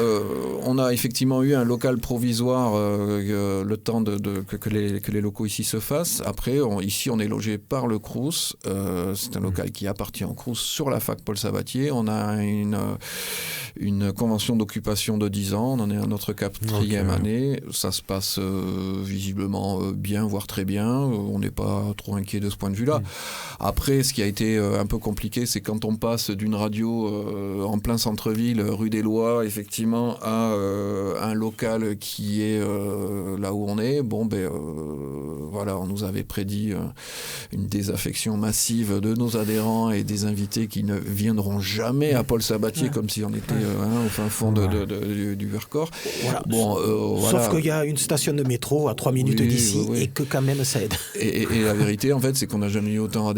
on a effectivement eu un local provisoire le temps que les locaux ici se fassent. Après, ici, on est logé par le Crous. C'est un local qui appartient au Crous sur la fac Paul Sabatier. On a une convention d'occupation de 10 ans. On en est à notre 4e année. Ça se passe visiblement bien, voire très bien. On n'est pas trop inquiet de ce point de vue-là. Après, ce qui a été un peu compliqué, c'est quand on passe d'une radio en plein centre-ville, rue des Lois, effectivement, à un local qui est là où on est. Voilà, on nous avait prédit une désaffection massive de nos adhérents et des invités qui ne viendront jamais à Paul Sabatier, comme si on était au fin fond du Vercors. Voilà. Voilà. Sauf qu'il y a une station de métro à 3 minutes d'ici et que quand même ça aide. Et la vérité, en fait, c'est qu'on n'a jamais eu autant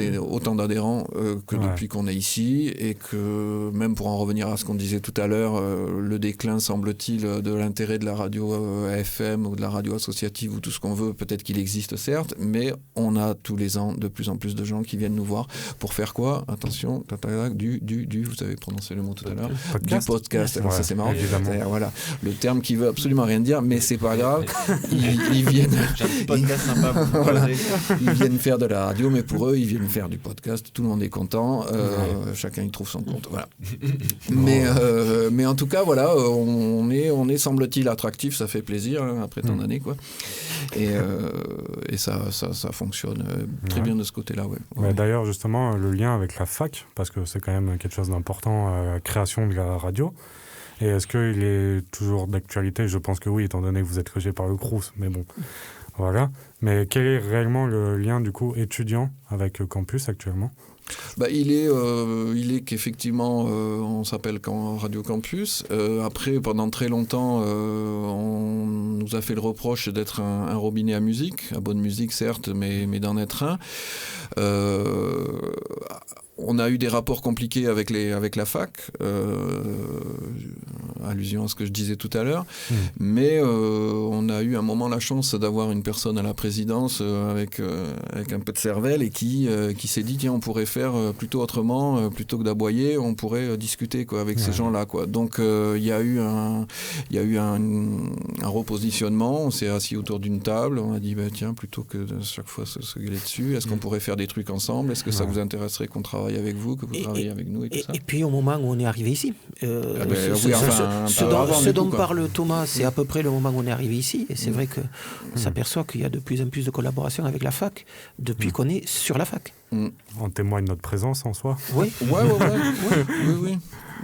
d'adhérents que depuis qu'on est ici, et que même pour en revenir à ce qu'on disait tout à l'heure, le déclin, semble-t-il, de l'intérêt de la radio FM ou de la radio associative ou tout ce qu'on veut, peut-être qu'il existe certes, mais on a tous les ans de plus en plus de gens qui viennent nous voir pour faire quoi ? Attention, vous avez prononcé le mot tout à l'heure, du podcast. Alors ça c'est marrant. Voilà, le terme qui veut absolument rien dire, mais c'est pas grave. Ils viennent. J'ai un petit podcast sympa pour vous voilà. Ils viennent faire de la radio, mais pour eux, ils viennent faire du podcast. Tout le monde est content. Chacun y trouve son compte. Voilà. Mais en tout cas, voilà, on est semble-t-il attractif. Ça fait plaisir après tant d'années, quoi. Et ça fonctionne très bien de ce côté-là. Ouais. D'ailleurs, justement, le lien avec la fac, parce que c'est quand même quelque chose d'important à la création de la radio. Et est-ce qu'il est toujours d'actualité ? Je pense que oui, étant donné que vous êtes logé par le Crous. Mais bon, voilà. Mais quel est réellement le lien, du coup, étudiant avec Campus actuellement ? Il est qu'effectivement, on s'appelle Radio Campus. Après, pendant très longtemps, on nous a fait le reproche d'être un robinet à musique, à bonne musique certes, mais d'en être un. On a eu des rapports compliqués avec la fac, allusion à ce que je disais tout à l'heure. Mais on a eu un moment la chance d'avoir une personne à la présidence avec un peu de cervelle et qui s'est dit tiens, on pourrait faire plutôt autrement, plutôt que d'aboyer, on pourrait discuter quoi, avec ces gens-là. Quoi. Donc il y a eu un repositionnement, on s'est assis autour d'une table, on a dit tiens, plutôt que de chaque fois se gueuler dessus, est-ce qu'on pourrait faire des trucs ensemble, est-ce que ça vous intéresserait qu'on travaille avec vous, que vous travaillez avec nous et tout ça. Et puis au moment où on est arrivé ici, ce dont parle Thomas, c'est à peu près le moment où on est arrivé ici, et c'est vrai qu'on s'aperçoit qu'il y a de plus en plus de collaboration avec la fac depuis qu'on est sur la fac. On témoigne de notre présence en soi. Oui. Oui.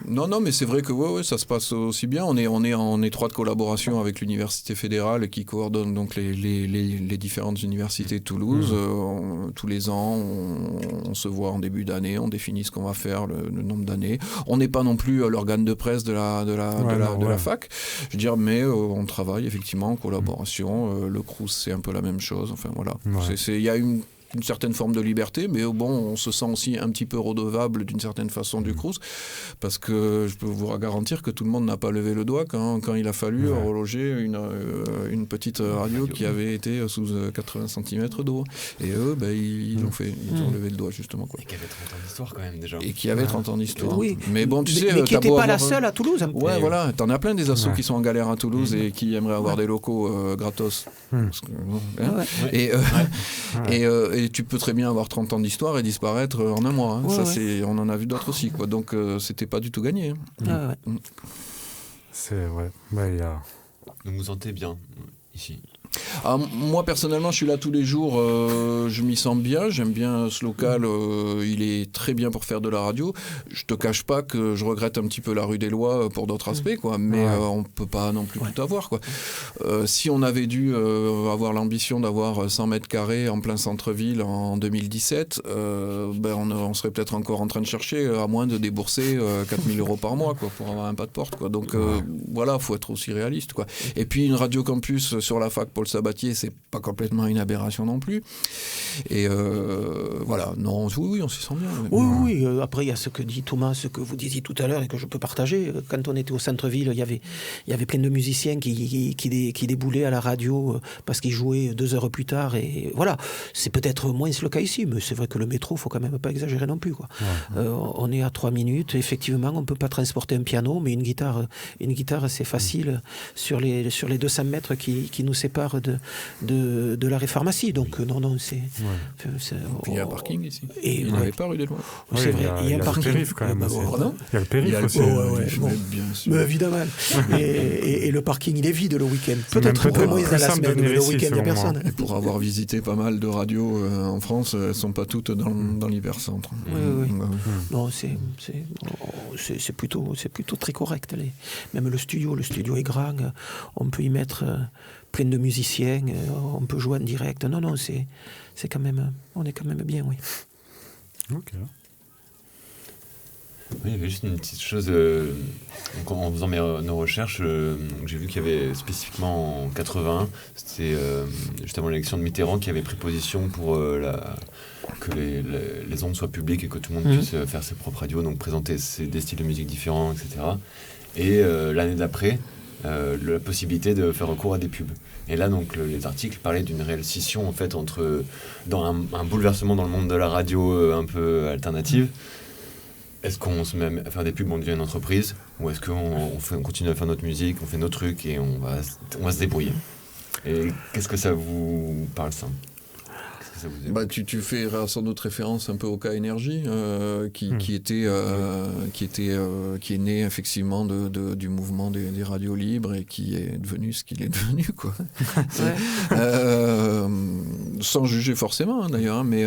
Non, mais c'est vrai que ça se passe aussi bien. On est en étroite collaboration avec l'université fédérale qui coordonne donc les différentes universités de Toulouse. Tous les ans, on se voit en début d'année, on définit ce qu'on va faire, le nombre d'années. On n'est pas non plus l'organe de presse de la fac, je veux dire, mais on travaille effectivement en collaboration. Le Crous, c'est un peu la même chose. Enfin voilà, il y a une certaine forme de liberté, mais on se sent aussi un petit peu redevable d'une certaine façon du Crous, parce que je peux vous garantir que tout le monde n'a pas levé le doigt quand il a fallu reloger une petite radio qui avait été sous 80 cm d'eau. Et eux, ils l'ont fait, ils ont levé le doigt justement. Quoi. Et qui avait 30 ans d'histoire quand même déjà. Et qui avait 30 ans d'histoire. Oui. Mais bon, tu sais... Mais qui n'était pas la seule à Toulouse. Ouais, voilà, t'en as plein des assos qui sont en galère à Toulouse et qui aimeraient avoir des locaux gratos. Parce que, et tu peux très bien avoir 30 ans d'histoire et disparaître en un mois. On en a vu d'autres aussi. Quoi. Donc, c'était pas du tout gagné. C'est vrai. Donc, vous sentez bien ici? Moi personnellement je suis là tous les jours, je m'y sens bien, j'aime bien ce local, il est très bien pour faire de la radio. Je te cache pas que je regrette un petit peu la rue des Lois pour d'autres aspects, quoi, mais on peut pas non plus tout avoir, quoi. Si on avait dû avoir l'ambition d'avoir 100 mètres carrés en plein centre-ville en 2017, on serait peut-être encore en train de chercher, à moins de débourser 4 000 € par mois, quoi, pour avoir un pas de porte, quoi. Donc voilà, faut être aussi réaliste, quoi. Et puis une radio campus sur la fac Paul Sabatier, c'est pas complètement une aberration non plus. Et voilà, non, oui, on s'y sent bien. Oui. Après, il y a ce que dit Thomas, ce que vous disiez tout à l'heure et que je peux partager. Quand on était au centre-ville, il y avait plein de musiciens qui déboulaient à la radio parce qu'ils jouaient 2 heures plus tard. Et voilà, c'est peut-être moins le cas ici, mais c'est vrai que le métro, il faut quand même pas exagérer non plus, quoi. On est à 3 minutes. Effectivement, on peut pas transporter un piano, mais une guitare, c'est facile sur les 200 mètres qui nous séparent de l'arrêt pharmacie. Donc non, c'est... Il y a un parking ici. Et il n'y avait pas rue des Lois. C'est vrai, il y a un parking. Le périph' quand même. Il y a le périph' aussi. Bien sûr. Mais évidemment. Et le parking, il est vide le week-end. Peut-être un peu moins dans la semaine, mais le week-end, il n'y a personne. Et pour avoir visité pas mal de radios en France, elles ne sont pas toutes dans l'hypercentre. Oui. Non, c'est plutôt très correct. Même le studio est grand. On peut y mettre plein de musiciens. On peut jouer en direct. Non, c'est quand même... On est quand même bien, oui. Ok. Oui, il y avait juste une petite chose, donc en faisant nos recherches, j'ai vu qu'il y avait spécifiquement en 81, c'était justement l'élection de Mitterrand qui avait pris position pour que les ondes soient publiques et que tout le monde puisse faire ses propres radios, donc présenter des styles de musique différents, etc. Et l'année d'après, la possibilité de faire recours à des pubs. Et là, donc, les articles parlaient d'une réelle scission, en fait, dans un bouleversement dans le monde de la radio un peu alternative. Est-ce qu'on se met à faire des pubs, on devient une entreprise, ou est-ce qu'on continue à faire notre musique, on fait nos trucs et on va se débrouiller? Et qu'est-ce que ça vous parle, ça? Qu'est-ce que ça vous dit? Tu fais sans doute référence un peu au cas Énergie, qui est né effectivement du mouvement des radios libres et qui est devenu ce qu'il est devenu, quoi. Sans juger forcément, d'ailleurs, mais...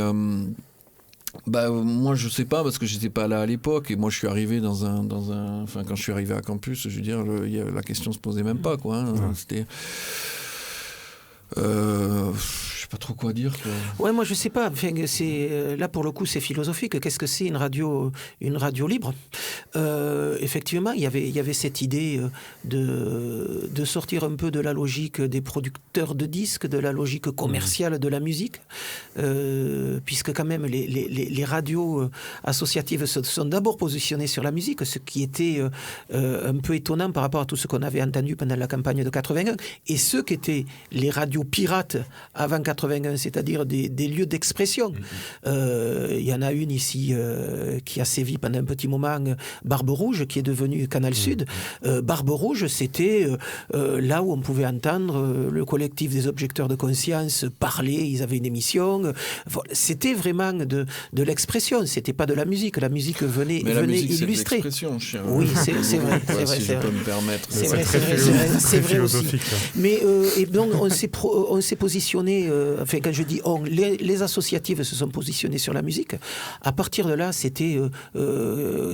moi je sais pas parce que j'étais pas là à l'époque et moi je suis arrivé quand je suis arrivé à campus, je veux dire la question se posait même pas, quoi, hein. C'était je sais pas trop quoi dire. Ouais, moi je sais pas. Enfin, là pour le coup c'est philosophique. Qu'est-ce que c'est une radio libre? Effectivement, il y avait cette idée de sortir un peu de la logique des producteurs de disques, de la logique commerciale de la musique, puisque quand même les radios associatives se sont d'abord positionnées sur la musique, ce qui était un peu étonnant par rapport à tout ce qu'on avait entendu pendant la campagne de 81, et ceux qui étaient les radios pirates avant 81, c'est-à-dire des lieux d'expression. Il y en a une ici qui a sévi pendant un petit moment, Barbe Rouge, qui est devenue Canal Sud. Barbe Rouge, c'était là où on pouvait entendre le collectif des objecteurs de conscience parler, ils avaient une émission. C'était vraiment de l'expression, c'était pas de la musique. La musique venait illustrer. Oui, c'est vrai. Si je peux me permettre. C'est vrai aussi. Mais et donc on s'est positionné, enfin quand je dis on, les associatives se sont positionnées sur la musique. À partir de là, c'était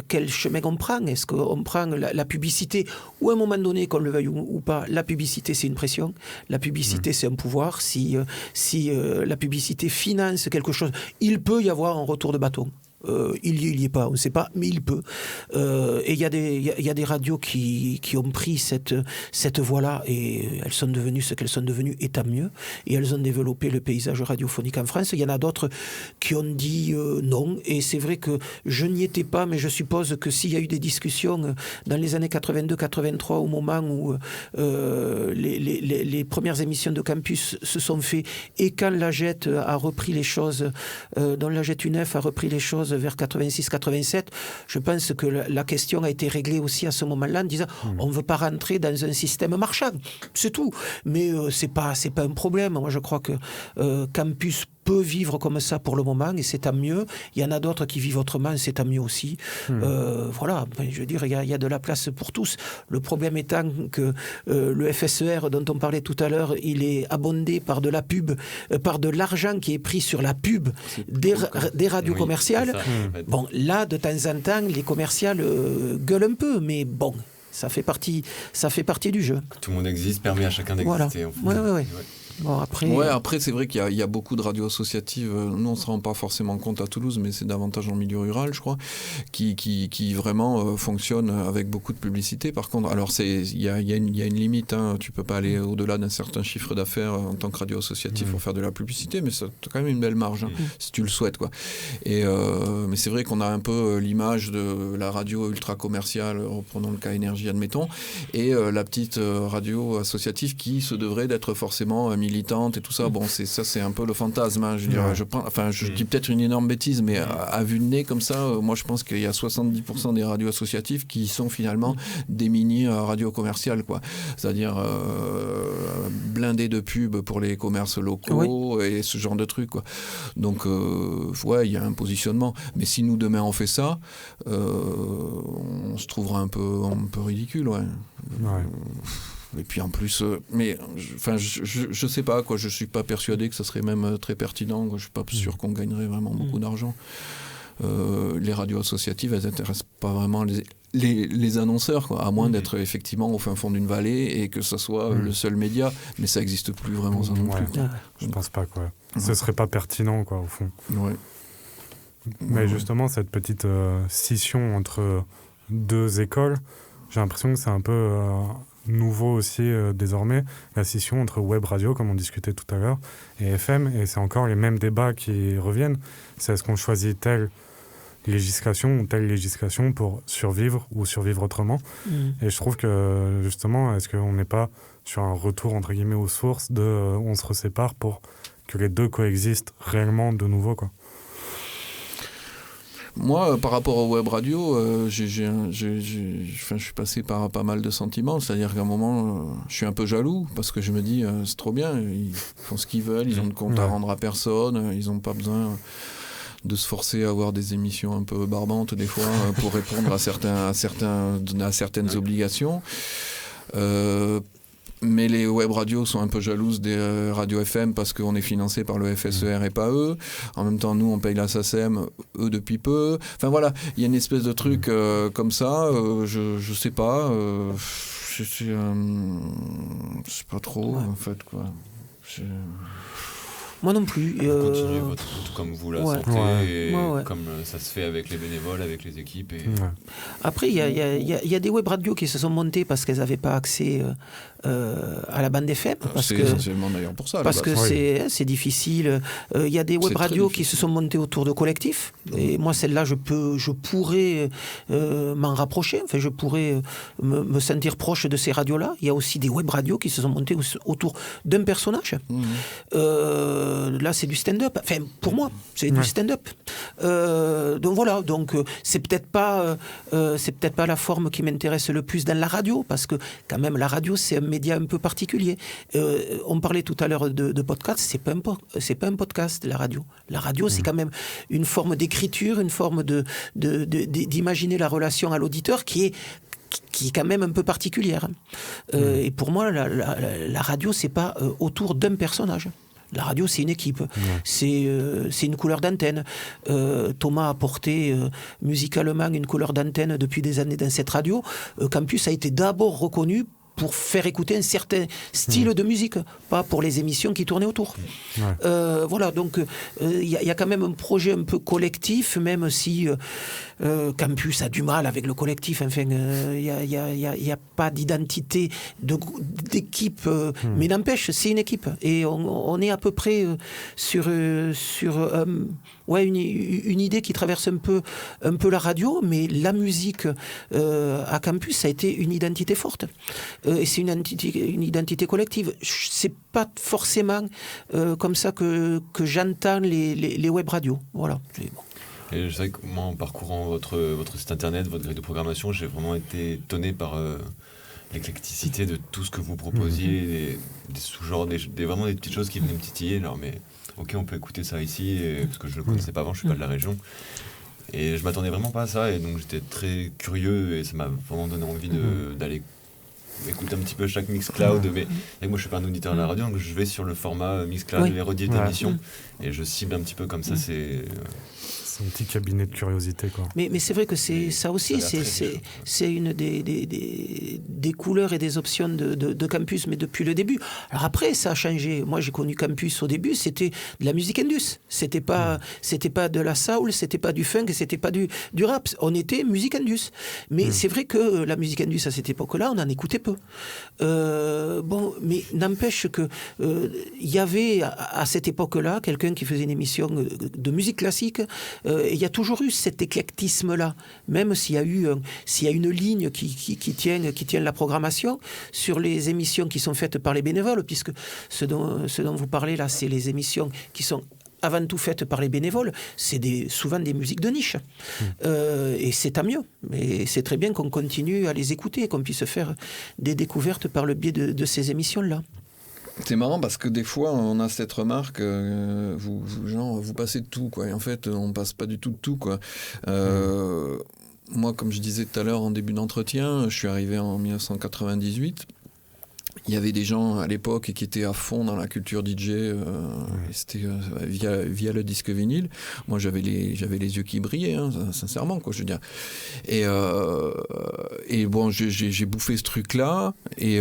quel chemin on prend? Est-ce qu'on prend la publicité, ou à un moment donné, qu'on le veuille ou pas, la publicité c'est une pression, la publicité c'est un pouvoir. Si la publicité finance quelque chose, il peut y avoir un retour de bâton. Il y est pas, on ne sait pas, mais il peut. Et il y a des radios qui ont pris cette voie-là, et elles sont devenues ce qu'elles sont devenues, et tant mieux. Et elles ont développé le paysage radiophonique en France. Il y en a d'autres qui ont dit non. Et c'est vrai que je n'y étais pas, mais je suppose que s'il y a eu des discussions dans les années 82-83, au moment où les premières émissions de campus se sont faites, et quand la Jet a repris les choses, dans la Jet UNEF a repris les choses vers 86-87, je pense que la question a été réglée aussi à ce moment-là en disant on ne veut pas rentrer dans un système marchand, c'est tout. Mais c'est pas un problème. Moi je crois que Campus peut vivre comme ça pour le moment, et c'est tant mieux. Il y en a d'autres qui vivent autrement, c'est tant mieux aussi. Voilà, je veux dire, il y a de la place pour tous. Le problème étant que le FSER dont on parlait tout à l'heure, il est abondé par de la pub, par de l'argent qui est pris sur la pub des radios commerciales. Bon, là, de temps en temps, les commerciales gueulent un peu, mais bon, ça fait partie du jeu. Tout le monde existe, permet à chacun d'exister. Voilà. Ouais. Bon, après c'est vrai qu'il y a beaucoup de radios associatives. Nous, on ne se rend pas forcément compte à Toulouse, mais c'est davantage en milieu rural, je crois, qui vraiment fonctionnent avec beaucoup de publicité. Par contre, alors il y a une limite. Tu peux pas aller au-delà d'un certain chiffre d'affaires en tant que radio associative pour faire de la publicité, mais ça as quand même une belle marge si tu le souhaites, quoi. Et mais c'est vrai qu'on a un peu l'image de la radio ultra commerciale, reprenons le cas énergie, admettons, et la petite radio associative qui se devrait d'être forcément militante et tout ça. Bon, c'est un peu le fantasme. Je veux dire, je dis peut-être une énorme bêtise, mais à vue de nez comme ça, moi je pense qu'il y a 70% des radios associatives qui sont finalement des mini radios commerciales, quoi. C'est-à-dire blindées de pubs pour les commerces locaux et ce genre de trucs, quoi. Donc il y a un positionnement. Mais si nous demain on fait ça, on se trouvera un peu ridicule, Et puis en plus, je sais pas, quoi. Je suis pas persuadé que ça serait même très pertinent, quoi. Je suis pas sûr qu'on gagnerait vraiment beaucoup d'argent. Les radios associatives, elles intéressent pas vraiment les annonceurs, quoi, à moins d'être effectivement au fin fond d'une vallée et que ça soit le seul média, mais ça n'existe plus vraiment, ça non plus. Je pense pas, quoi. Ce serait pas pertinent, quoi, au fond. Ouais. Mais justement, cette petite scission entre deux écoles, j'ai l'impression que c'est un peu nouveau aussi désormais, la scission entre web radio, comme on discutait tout à l'heure, et FM, et c'est encore les mêmes débats qui reviennent. C'est est-ce qu'on choisit telle législation ou telle législation pour survivre ou survivre autrement. Et je trouve que justement, est-ce qu'on n'est pas sur un retour entre guillemets aux sources de on se resépare pour que les deux coexistent réellement de nouveau, quoi. Moi, par rapport au web radio, je suis passé par pas mal de sentiments. C'est-à-dire qu'à un moment, je suis un peu jaloux parce que je me dis, c'est trop bien, ils font ce qu'ils veulent, ils ont de compte à rendre à personne, ils n'ont pas besoin de se forcer à avoir des émissions un peu barbantes des fois pour répondre à certaines obligations. Mais les web radios sont un peu jalouses des radios FM parce qu'on est financé par le FSER et pas eux. En même temps, nous, on paye la SACEM, eux depuis peu. Enfin voilà, il y a une espèce de truc comme ça. Je sais pas. Je sais pas trop, en fait, quoi. Moi non plus. Continuez votre route comme vous la ouais. sentez, Ouais. et Ouais. comme ça se fait avec les bénévoles, avec les équipes. Et... Ouais. Après, il y a des web radios qui se sont montées parce qu'elles n'avaient pas accès à la bande FM. C'est essentiellement d'ailleurs pour ça. à la Parce que base. c'est difficile. Il y a des web C'est très radios qui difficile. se sont montées autour de collectifs. Et moi, celle-là, je pourrais m'en rapprocher. Enfin, je pourrais me sentir proche de ces radios-là. Il y a aussi des web radios qui se sont montées autour d'un personnage. Mhm. Là, c'est du stand-up. Enfin, pour moi, c'est du stand-up. Donc voilà. Donc c'est peut-être pas la forme qui m'intéresse le plus dans la radio, parce que quand même la radio, c'est un média un peu particulier. On parlait tout à l'heure de podcast. C'est pas un podcast, la radio. La radio, c'est quand même une forme d'écriture, une forme d'imaginer la relation à l'auditeur qui est quand même un peu particulière. Et pour moi, la radio, c'est pas autour d'un personnage. La radio, c'est une équipe, c'est une couleur d'antenne. Thomas a porté musicalement une couleur d'antenne depuis des années dans cette radio. Campus a été d'abord reconnu pour faire écouter un certain style de musique, pas pour les émissions qui tournaient autour. Voilà, donc il y a quand même un projet un peu collectif, même si Campus a du mal avec le collectif. Enfin, il n'y a pas d'identité d'équipe, mais n'empêche, c'est une équipe. Et on est à peu près sur une idée qui traverse un peu la radio, mais la musique à Campus, ça a été une identité forte. Et c'est une identité collective. C'est pas forcément comme ça que j'entends les web radios. Voilà. Et je sais que moi, en parcourant votre site internet, votre grille de programmation, j'ai vraiment été étonné par l'éclecticité de tout ce que vous proposiez, des sous-genres, vraiment des petites choses qui venaient me titiller. Genre, mais ok, on peut écouter ça ici, parce que je ne le connaissais pas avant, je ne suis pas de la région. Et je ne m'attendais vraiment pas à ça, et donc j'étais très curieux, et ça m'a vraiment donné envie d'aller écouter un petit peu chaque Mixcloud. Mais moi, je ne suis pas un auditeur de la radio, donc je vais sur le format Mixcloud, les redites d'émissions, et je cible un petit peu comme ça. C'est un petit cabinet de curiosité, quoi. Mais c'est vrai que ça aussi, c'est une des couleurs et des options de Campus, mais depuis le début. Alors après, ça a changé. Moi, j'ai connu Campus au début, c'était de la musique indus. C'était pas de la soul, c'était pas du funk, c'était pas du rap. On était musique indus. Mais c'est vrai que la musique indus, à cette époque-là, on en écoutait peu. Mais n'empêche que il y avait à cette époque-là quelqu'un qui faisait une émission de musique classique. Il y a toujours eu cet éclectisme-là, même s'il y a une ligne qui tient la programmation sur les émissions qui sont faites par les bénévoles, puisque ce dont vous parlez là, c'est les émissions qui sont avant tout faites par les bénévoles, c'est souvent des musiques de niche. Et c'est tant mieux. Mais c'est très bien qu'on continue à les écouter, qu'on puisse faire des découvertes par le biais de ces émissions-là. C'est marrant parce que des fois on a cette remarque, vous passez de tout, quoi. Et en fait on passe pas du tout de tout, quoi. Moi, comme je disais tout à l'heure en début d'entretien, je suis arrivé en 1998. Il y avait des gens à l'époque qui étaient à fond dans la culture DJ, et c'était via le disque vinyle. Moi, j'avais les yeux qui brillaient, hein, sincèrement, quoi, je veux dire. Et bon, j'ai bouffé ce truc-là, et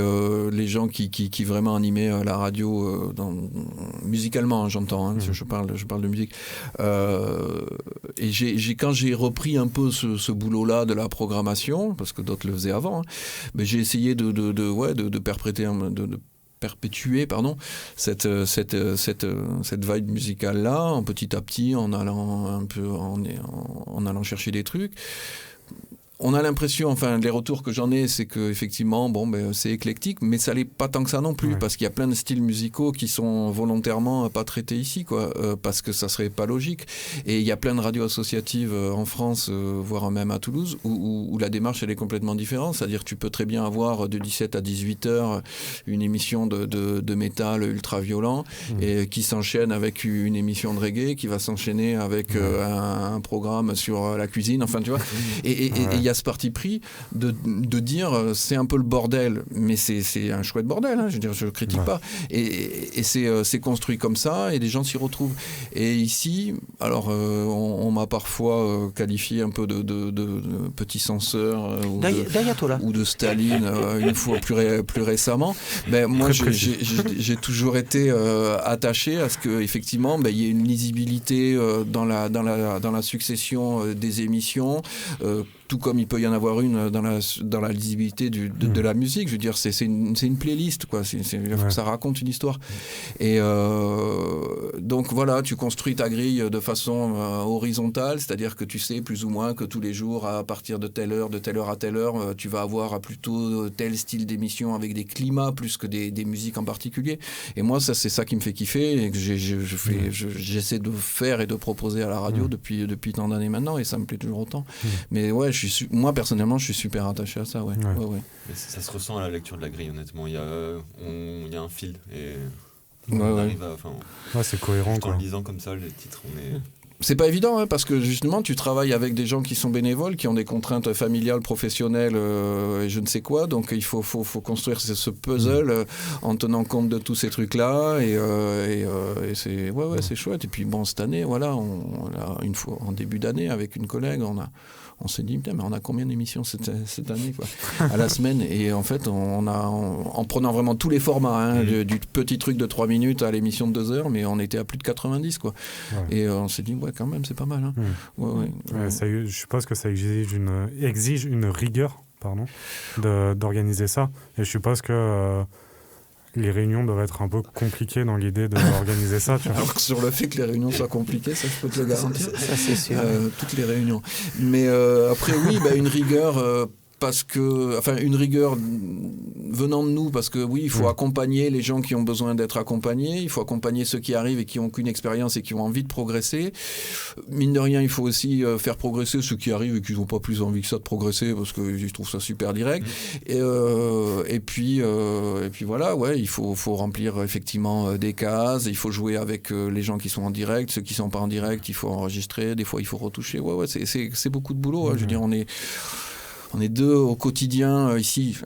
les gens qui vraiment animaient la radio, musicalement, hein, j'entends, hein, je parle de musique. Et quand j'ai repris un peu ce boulot-là de la programmation, parce que d'autres le faisaient avant, hein, mais j'ai essayé de perpétuer cette vibe musicale là, petit à petit, en allant chercher des trucs. On a l'impression, enfin les retours que j'en ai, c'est que effectivement, c'est éclectique, mais ça l'est pas tant que ça non plus, parce qu'il y a plein de styles musicaux qui sont volontairement pas traités ici, quoi, parce que ça serait pas logique. Et il y a plein de radios associatives en France, voire même à Toulouse, où la démarche elle est complètement différente. C'est-à-dire que tu peux très bien avoir de 17 à 18 heures une émission de métal ultra violent, et qui s'enchaîne avec une émission de reggae, qui va s'enchaîner avec un programme sur la cuisine. Enfin, tu vois. Et il y a ce parti pris de dire c'est un peu le bordel, mais c'est un chouette bordel, hein, je veux dire, je ne critique pas. Et c'est construit comme ça, et les gens s'y retrouvent. Et ici, alors, on m'a parfois qualifié un peu de petit censeur d'ayatollah ou de Staline une fois plus récemment. Moi, j'ai toujours été attaché à ce qu'effectivement, il y ait une lisibilité dans la succession des émissions, tout comme il peut y en avoir une dans la lisibilité de la musique. Je veux dire, c'est une playlist, quoi. Ça raconte une histoire. Et donc voilà, tu construis ta grille de façon horizontale, c'est-à-dire que tu sais plus ou moins que tous les jours, à partir de telle heure à telle heure, tu vas avoir plutôt tel style d'émission avec des climats plus que des musiques en particulier. Et moi, c'est ça qui me fait kiffer et que j'essaie de faire et de proposer à la radio depuis tant d'années maintenant, et ça me plaît toujours autant. Mais ouais, moi personnellement, je suis super attaché à ça. Ouais. Mais ça se ressent à la lecture de la grille, honnêtement. Il y a un fil et c'est cohérent. En le lisant comme ça, les titres, C'est pas évident, hein, parce que justement, tu travailles avec des gens qui sont bénévoles, qui ont des contraintes familiales, professionnelles et je ne sais quoi. Donc, il faut construire ce puzzle en tenant compte de tous ces trucs-là. Et c'est, c'est chouette. Et puis, bon, cette année, voilà, on a une fois, en début d'année, avec une collègue, on s'est dit, putain, mais on a combien d'émissions cette année, quoi, à la semaine? Et en fait, en prenant vraiment tous les formats, du petit truc de 3 minutes à l'émission de 2 heures, mais on était à plus de 90, quoi. Ouais. Et on s'est dit, quand même, c'est pas mal. Hein. Je suppose que ça exige une rigueur d'organiser ça. Et je suppose que les réunions doivent être un peu compliquées dans l'idée d'organiser ça. Tu vois. Alors que sur le fait que les réunions soient compliquées, ça je peux te le garantir. Ça c'est sûr. Toutes les réunions. Mais après oui, une rigueur... une rigueur venant de nous, parce que oui, il faut accompagner les gens qui ont besoin d'être accompagnés, il faut accompagner ceux qui arrivent et qui n'ont qu'une expérience et qui ont envie de progresser. Mine de rien, il faut aussi faire progresser ceux qui arrivent et qui n'ont pas plus envie que ça de progresser, parce que je trouve ça super direct. Et puis voilà, il faut remplir effectivement des cases, il faut jouer avec les gens qui sont en direct, ceux qui ne sont pas en direct, il faut enregistrer, des fois il faut retoucher. C'est beaucoup de boulot. Je veux dire, on est 2 au quotidien ici,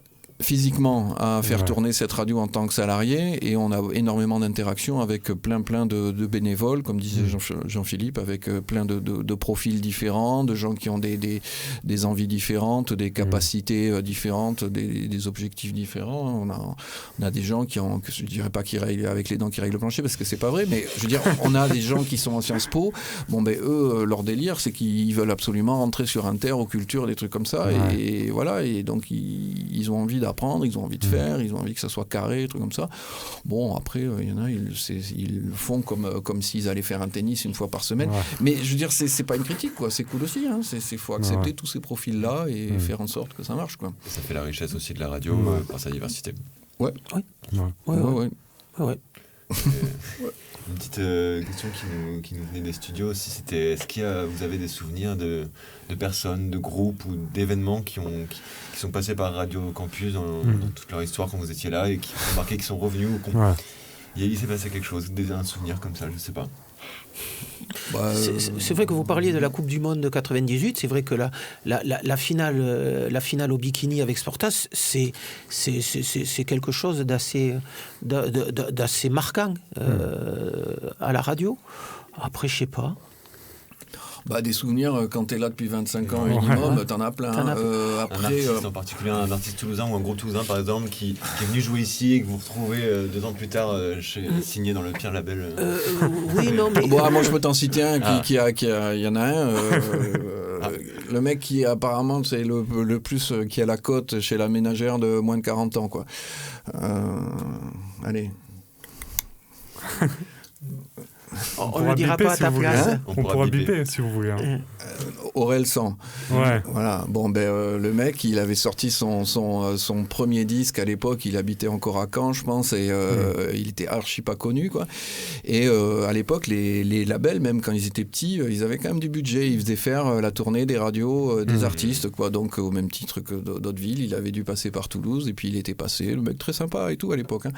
physiquement, à faire tourner cette radio en tant que salarié, et on a énormément d'interactions avec plein de bénévoles, comme disait Jean-Philippe, avec plein de profils différents, de gens qui ont des envies différentes, des capacités différentes, des objectifs différents. On a des gens je dirais pas qui règlent avec les dents qui règlent le plancher, parce que c'est pas vrai, mais je veux dire, on a des gens qui sont en Sciences Po, eux, leur délire, c'est qu'ils veulent absolument rentrer sur Inter, aux cultures, des trucs comme ça, et voilà, et donc ils ont envie d'apprendre, ils ont envie de faire, ils ont envie que ça soit carré, des trucs comme ça. Bon, après, il y en a, ils le font comme s'ils allaient faire un tennis une fois par semaine. Mais je veux dire, c'est pas une critique, quoi. C'est cool aussi. Il faut accepter tous ces profils-là et faire en sorte que ça marche, quoi. Et ça fait la richesse aussi de la radio par sa diversité. Ouais. Une petite question qui nous venait des studios aussi, c'était est-ce vous avez des souvenirs de personnes, de groupes ou d'événements qui sont passés par Radio Campus dans toute leur histoire quand vous étiez là et qui ont marqué, qui sont revenus ou il s'est passé quelque chose, un souvenir comme ça, je sais pas. C'est vrai que vous parliez de la Coupe du Monde de 98. C'est vrai que la finale au bikini avec Sportas, c'est quelque chose d'assez marquant à la radio. Après, je sais pas. Des souvenirs, quand tu es là depuis 25 ans minimum, t'en as plein. Après, un artiste en particulier, un artiste toulousain ou un groupe toulousain par exemple qui est venu jouer ici et que vous retrouvez 2 ans plus tard signé dans le pire label. Oui, non, mais... moi je peux t'en citer un il y en a un. Le mec qui apparemment c'est le plus qui a la cote chez la ménagère de moins de 40 ans, quoi. Allez. On ne le dira pas à ta place. On pourra biper si vous voulez. Aurel San. Ouais. Voilà. Le mec, il avait sorti son premier disque à l'époque. Il habitait encore à Caen, je pense, et il était archi pas connu, quoi. Et à l'époque, les labels, même quand ils étaient petits, ils avaient quand même du budget. Ils faisaient faire la tournée des radios des artistes, quoi. Donc, au même titre que d'autres villes, il avait dû passer par Toulouse, et puis il était passé. Le mec très sympa et tout à l'époque. Hein.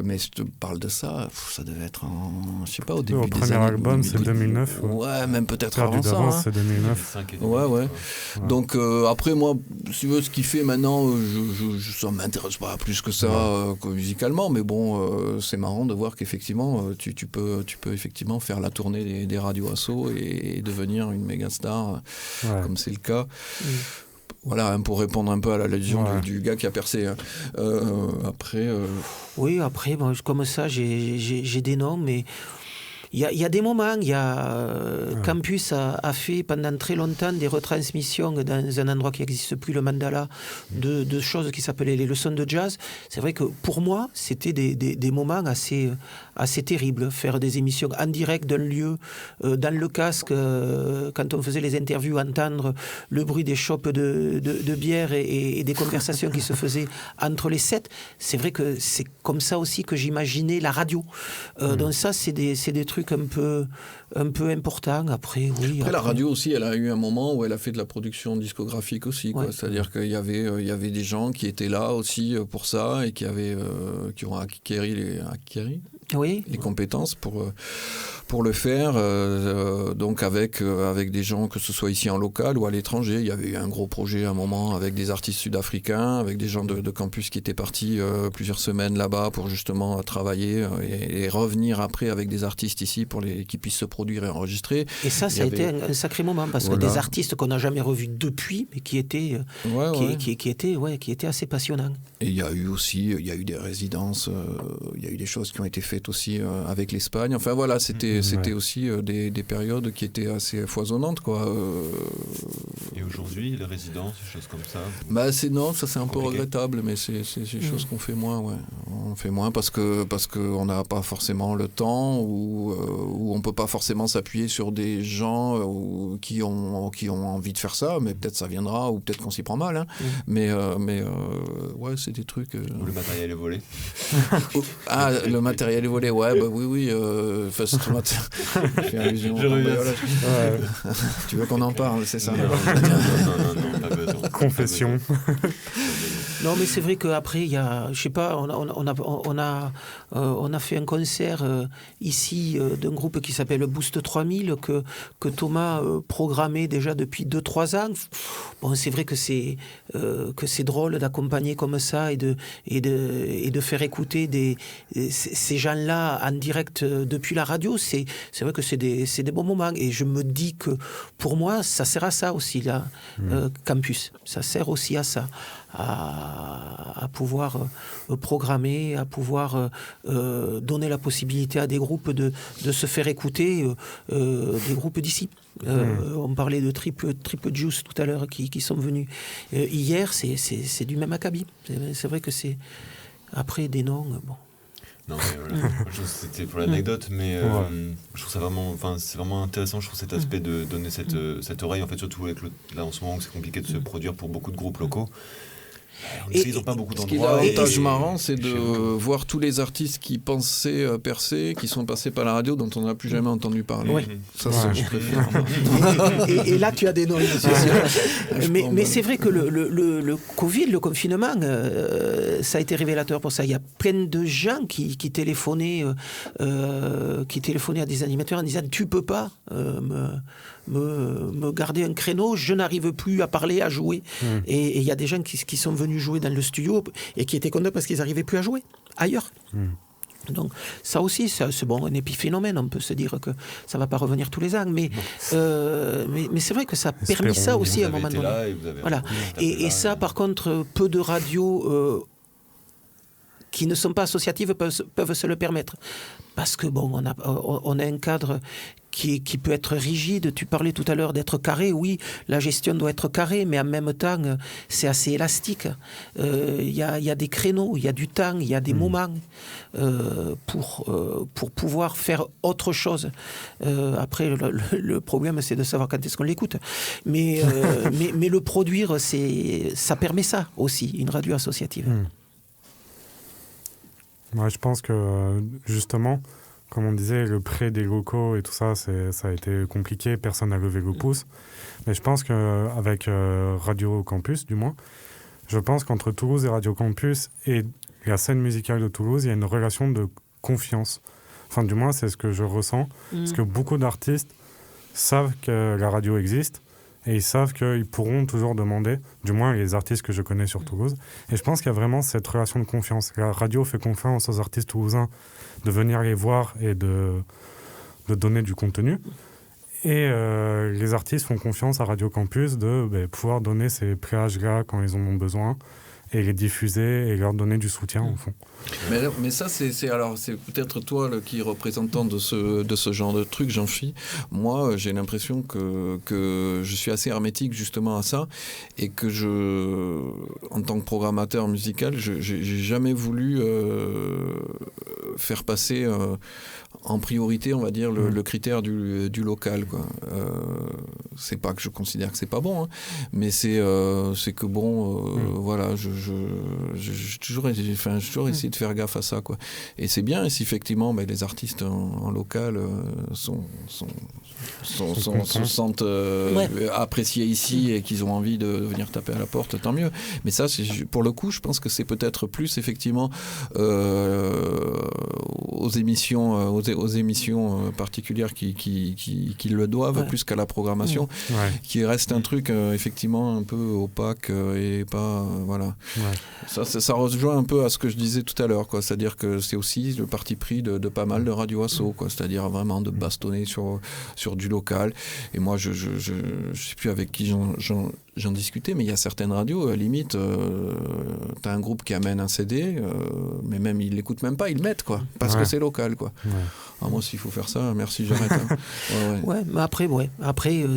Mais je te parle de ça. Ça devait être en, je sais pas, au début Au des premier années album, c'est 2009. Ouais, même peut-être Perdu avant ça. d'avance, Hein. c'est 2009. Ouais. Ouais. Donc après moi, si tu veux, ce qu'il fait maintenant, ça m'intéresse pas plus que ça que musicalement, mais bon, c'est marrant de voir qu'effectivement, tu peux effectivement faire la tournée des radios assos et devenir une méga star, comme c'est le cas. Voilà, hein, pour répondre un peu à la légende du gars qui a percé. Hein. Après. Oui, après, bon, comme ça, j'ai des noms, mais. Il y a des moments, Campus a fait pendant très longtemps des retransmissions dans un endroit qui n'existe plus, le Mandala, de choses qui s'appelaient les leçons de jazz. C'est vrai que pour moi, c'était des moments assez terribles. Faire des émissions en direct d'un lieu, dans le casque, quand on faisait les interviews, entendre le bruit des chopes de bière et des conversations qui se faisaient entre les sets. C'est vrai que c'est comme ça aussi que j'imaginais la radio. Donc ça, c'est des trucs un peu importants. Après, la radio aussi, elle a eu un moment où elle a fait de la production discographique aussi. Quoi. C'est-à-dire qu'il y avait des gens qui étaient là aussi pour ça et qui ont acquéri les compétences pour le faire, donc avec des gens, que ce soit ici en local ou à l'étranger. Il y avait eu un gros projet à un moment avec des artistes sud-africains, avec des gens de campus qui étaient partis plusieurs semaines là-bas pour justement travailler et revenir après avec des artistes ici pour qu'ils puissent se produire et enregistrer. Et ça a été un sacré moment, parce que des artistes qu'on n'a jamais revus depuis, mais qui étaient assez passionnants. Et il y a eu des résidences, il y a eu des choses qui ont été faites aussi avec l'Espagne. Enfin voilà, c'était aussi des périodes qui étaient assez foisonnantes, quoi. Et aujourd'hui, les résidences, des choses comme ça ça c'est un peu regrettable, mais c'est des choses qu'on fait moins, On fait moins parce que on n'a pas forcément le temps ou on peut pas forcément s'appuyer sur des gens qui ont envie de faire ça, mais peut-être ça viendra ou peut-être qu'on s'y prend mal, hein. Mais c'est des trucs. Ou le matériel est volé. Le matériel est volé, oui. Je fais allusion. Tu veux qu'on en parle, c'est ça? Non, pas besoin. Confession. Non, mais c'est vrai qu'après, il y a, je sais pas, on a fait un concert ici d'un groupe qui s'appelle Boost 3000 que Thomas programmait déjà depuis 2-3 ans. Bon, c'est vrai que c'est drôle d'accompagner comme ça et de faire écouter ces gens-là en direct depuis la radio. C'est vrai que c'est des bons moments. Et je me dis que pour moi, ça sert à ça aussi, là, Campus. Ça sert aussi à ça. À pouvoir programmer, à pouvoir donner la possibilité à des groupes de se faire écouter, des groupes d'ici. On parlait de Triple Juice tout à l'heure qui sont venus hier, c'est du même acabit. C'est vrai que c'est après des noms. Bon. Non, mais voilà. C'était pour l'anecdote, mais je trouve ça vraiment, c'est vraiment intéressant. Je trouve cet aspect de donner cette oreille, en fait, surtout avec là en ce moment où c'est compliqué de se produire pour beaucoup de groupes locaux. Ils n'ont pas beaucoup d'endroits. Ce qui est l'avantage marrant, c'est de voir tous les artistes qui pensaient percer, qui sont passés par la radio, dont on n'a plus jamais entendu parler. Oui. Ça, je préfère. Et là, tu as des noms. Mais c'est vrai que le Covid, le confinement, ça a été révélateur pour ça. Il y a plein de gens qui téléphonaient à des animateurs en disant « Tu peux pas me garder un créneau, je n'arrive plus à parler, à jouer. » Et il y a des gens qui sont venus jouer dans le studio et qui étaient contents parce qu'ils n'arrivaient plus à jouer ailleurs. Donc ça aussi, c'est un épiphénomène. On peut se dire que ça ne va pas revenir tous les ans, mais c'est vrai que ça a permis ça aussi à un moment donné. Voilà. Et ça, par contre, peu de radios qui ne sont pas associatives peuvent se le permettre. Parce que on a un cadre qui peut être rigide. Tu parlais tout à l'heure d'être carré. Oui, la gestion doit être carrée, mais en même temps, c'est assez élastique. Il y a des créneaux, il y a du temps, il y a des moments pour pouvoir faire autre chose. Après, le problème, c'est de savoir quand est-ce qu'on l'écoute. Mais le produire, ça permet ça aussi, une radio associative. Moi, je pense que, justement, comme on disait, le prêt des locaux et tout ça, ça a été compliqué, personne n'a levé le pouce. Mais je pense qu'avec Radio Campus, du moins, je pense qu'entre Toulouse et Radio Campus et la scène musicale de Toulouse, il y a une relation de confiance. Enfin, du moins, c'est ce que je ressens. Parce que beaucoup d'artistes savent que la radio existe et ils savent qu'ils pourront toujours demander, du moins les artistes que je connais sur Toulouse. Et je pense qu'il y a vraiment cette relation de confiance. La radio fait confiance aux artistes toulousains de venir les voir et de donner du contenu. Et les artistes font confiance à Radio Campus de pouvoir donner ces péages-là quand ils en ont besoin et les diffuser et leur donner du soutien au fond. Mais ça, c'est peut-être toi qui est représentant de ce genre de truc, Jean-Phi. Moi, j'ai l'impression que je suis assez hermétique justement à ça et que en tant que programmateur musical, j'ai jamais voulu faire passer en priorité, on va dire, le critère du local, quoi. C'est pas que je considère que c'est pas bon, hein, mais c'est que bon, voilà, j'ai toujours essayé de faire gaffe à ça, quoi. Et c'est bien si effectivement les artistes en local se sentent appréciés ici et qu'ils ont envie de venir taper à la porte, tant mieux. Mais ça, pour le coup, je pense que c'est peut-être plus effectivement aux émissions particulières qui le doivent, plus qu'à la programmation, qui reste un truc effectivement un peu opaque et pas voilà. Ça rejoint un peu à ce que je disais tout à l'heure, quoi. C'est-à-dire que c'est aussi le parti pris de pas mal de radio asso, quoi. C'est-à-dire vraiment de bastonner sur du local. Et moi, je sais plus avec qui j'en discutais, mais il y a certaines radios, limite, t'as un groupe qui amène un CD, mais même ils l'écoutent même pas, ils le mettent, quoi, parce que c'est local, quoi. Alors moi, s'il faut faire ça, merci, j'arrête. Hein. Mais après,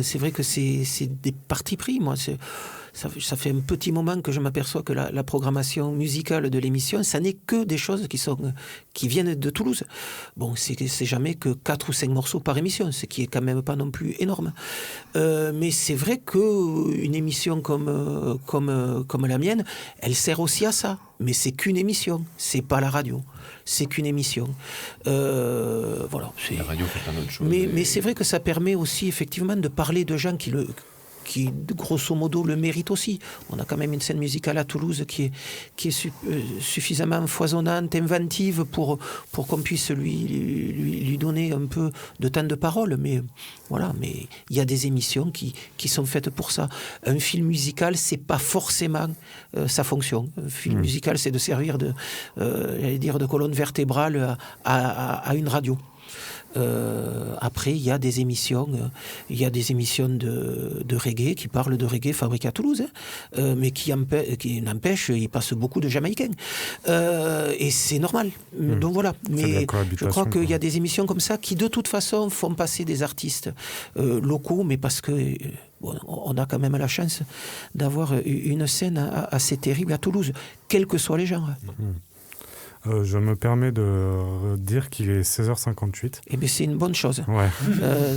c'est vrai que c'est des partis pris, moi. Ça fait un petit moment que je m'aperçois que la programmation musicale de l'émission, ça n'est que des choses qui viennent de Toulouse. Bon, c'est jamais que 4 ou 5 morceaux par émission, ce qui est quand même pas non plus énorme. Mais c'est vrai qu'une émission comme la mienne, elle sert aussi à ça. Mais c'est qu'une émission, c'est pas la radio. C'est qu'une émission. Voilà. La radio fait plein d'autres choses. Mais c'est vrai que ça permet aussi effectivement de parler de gens qui grosso modo le mérite aussi. On a quand même une scène musicale à Toulouse qui est suffisamment foisonnante, inventive pour qu'on puisse lui donner un peu de temps de parole. Mais voilà, mais il y a des émissions qui sont faites pour ça. Un film musical, c'est pas forcément sa fonction. Un film musical, c'est de servir de colonne vertébrale à une radio. Après, il y a des émissions de reggae qui parlent de reggae fabriqué à Toulouse, mais qui n'empêche, il passe beaucoup de Jamaïcains. Et c'est normal. Donc voilà. Mais je crois qu'il y a des émissions comme ça qui, de toute façon, font passer des artistes locaux, mais parce que on a quand même la chance d'avoir une scène assez terrible à Toulouse, quels que soient les genres. Je me permets de dire qu'il est 16h58. Eh bien, c'est une bonne chose. Ouais.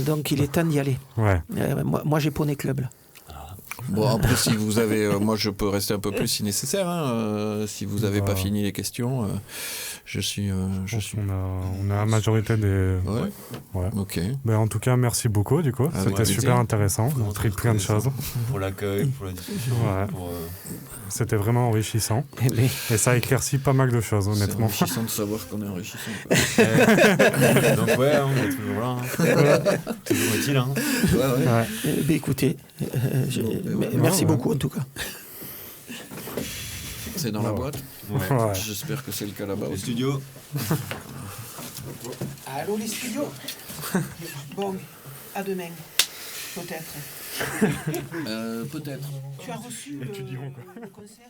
Donc, il est temps d'y aller. Ouais. Moi, j'ai Poney Club, là. Bon, après, si vous avez... moi, je peux rester un peu plus si nécessaire. Hein, si vous n'avez pas fini les questions, je suis... On a la majorité des... Ouais. Ok. Ben, en tout cas, merci beaucoup, du coup. C'était super intéressant. On a appris plein de choses. Pour l'accueil, pour la discussion. Ouais. C'était vraiment enrichissant. Et ça éclaircit pas mal de choses, honnêtement. C'est enrichissant de savoir qu'on est enrichissant. Donc ouais, on est toujours là. Toujours utile. Hein. Écoutez, merci beaucoup en tout cas. C'est dans la boîte. Ouais. J'espère que c'est le cas là-bas. Les studios. Allô les studios. Bon, à demain. Peut-être. Peut-être. Tu as reçu le concert ?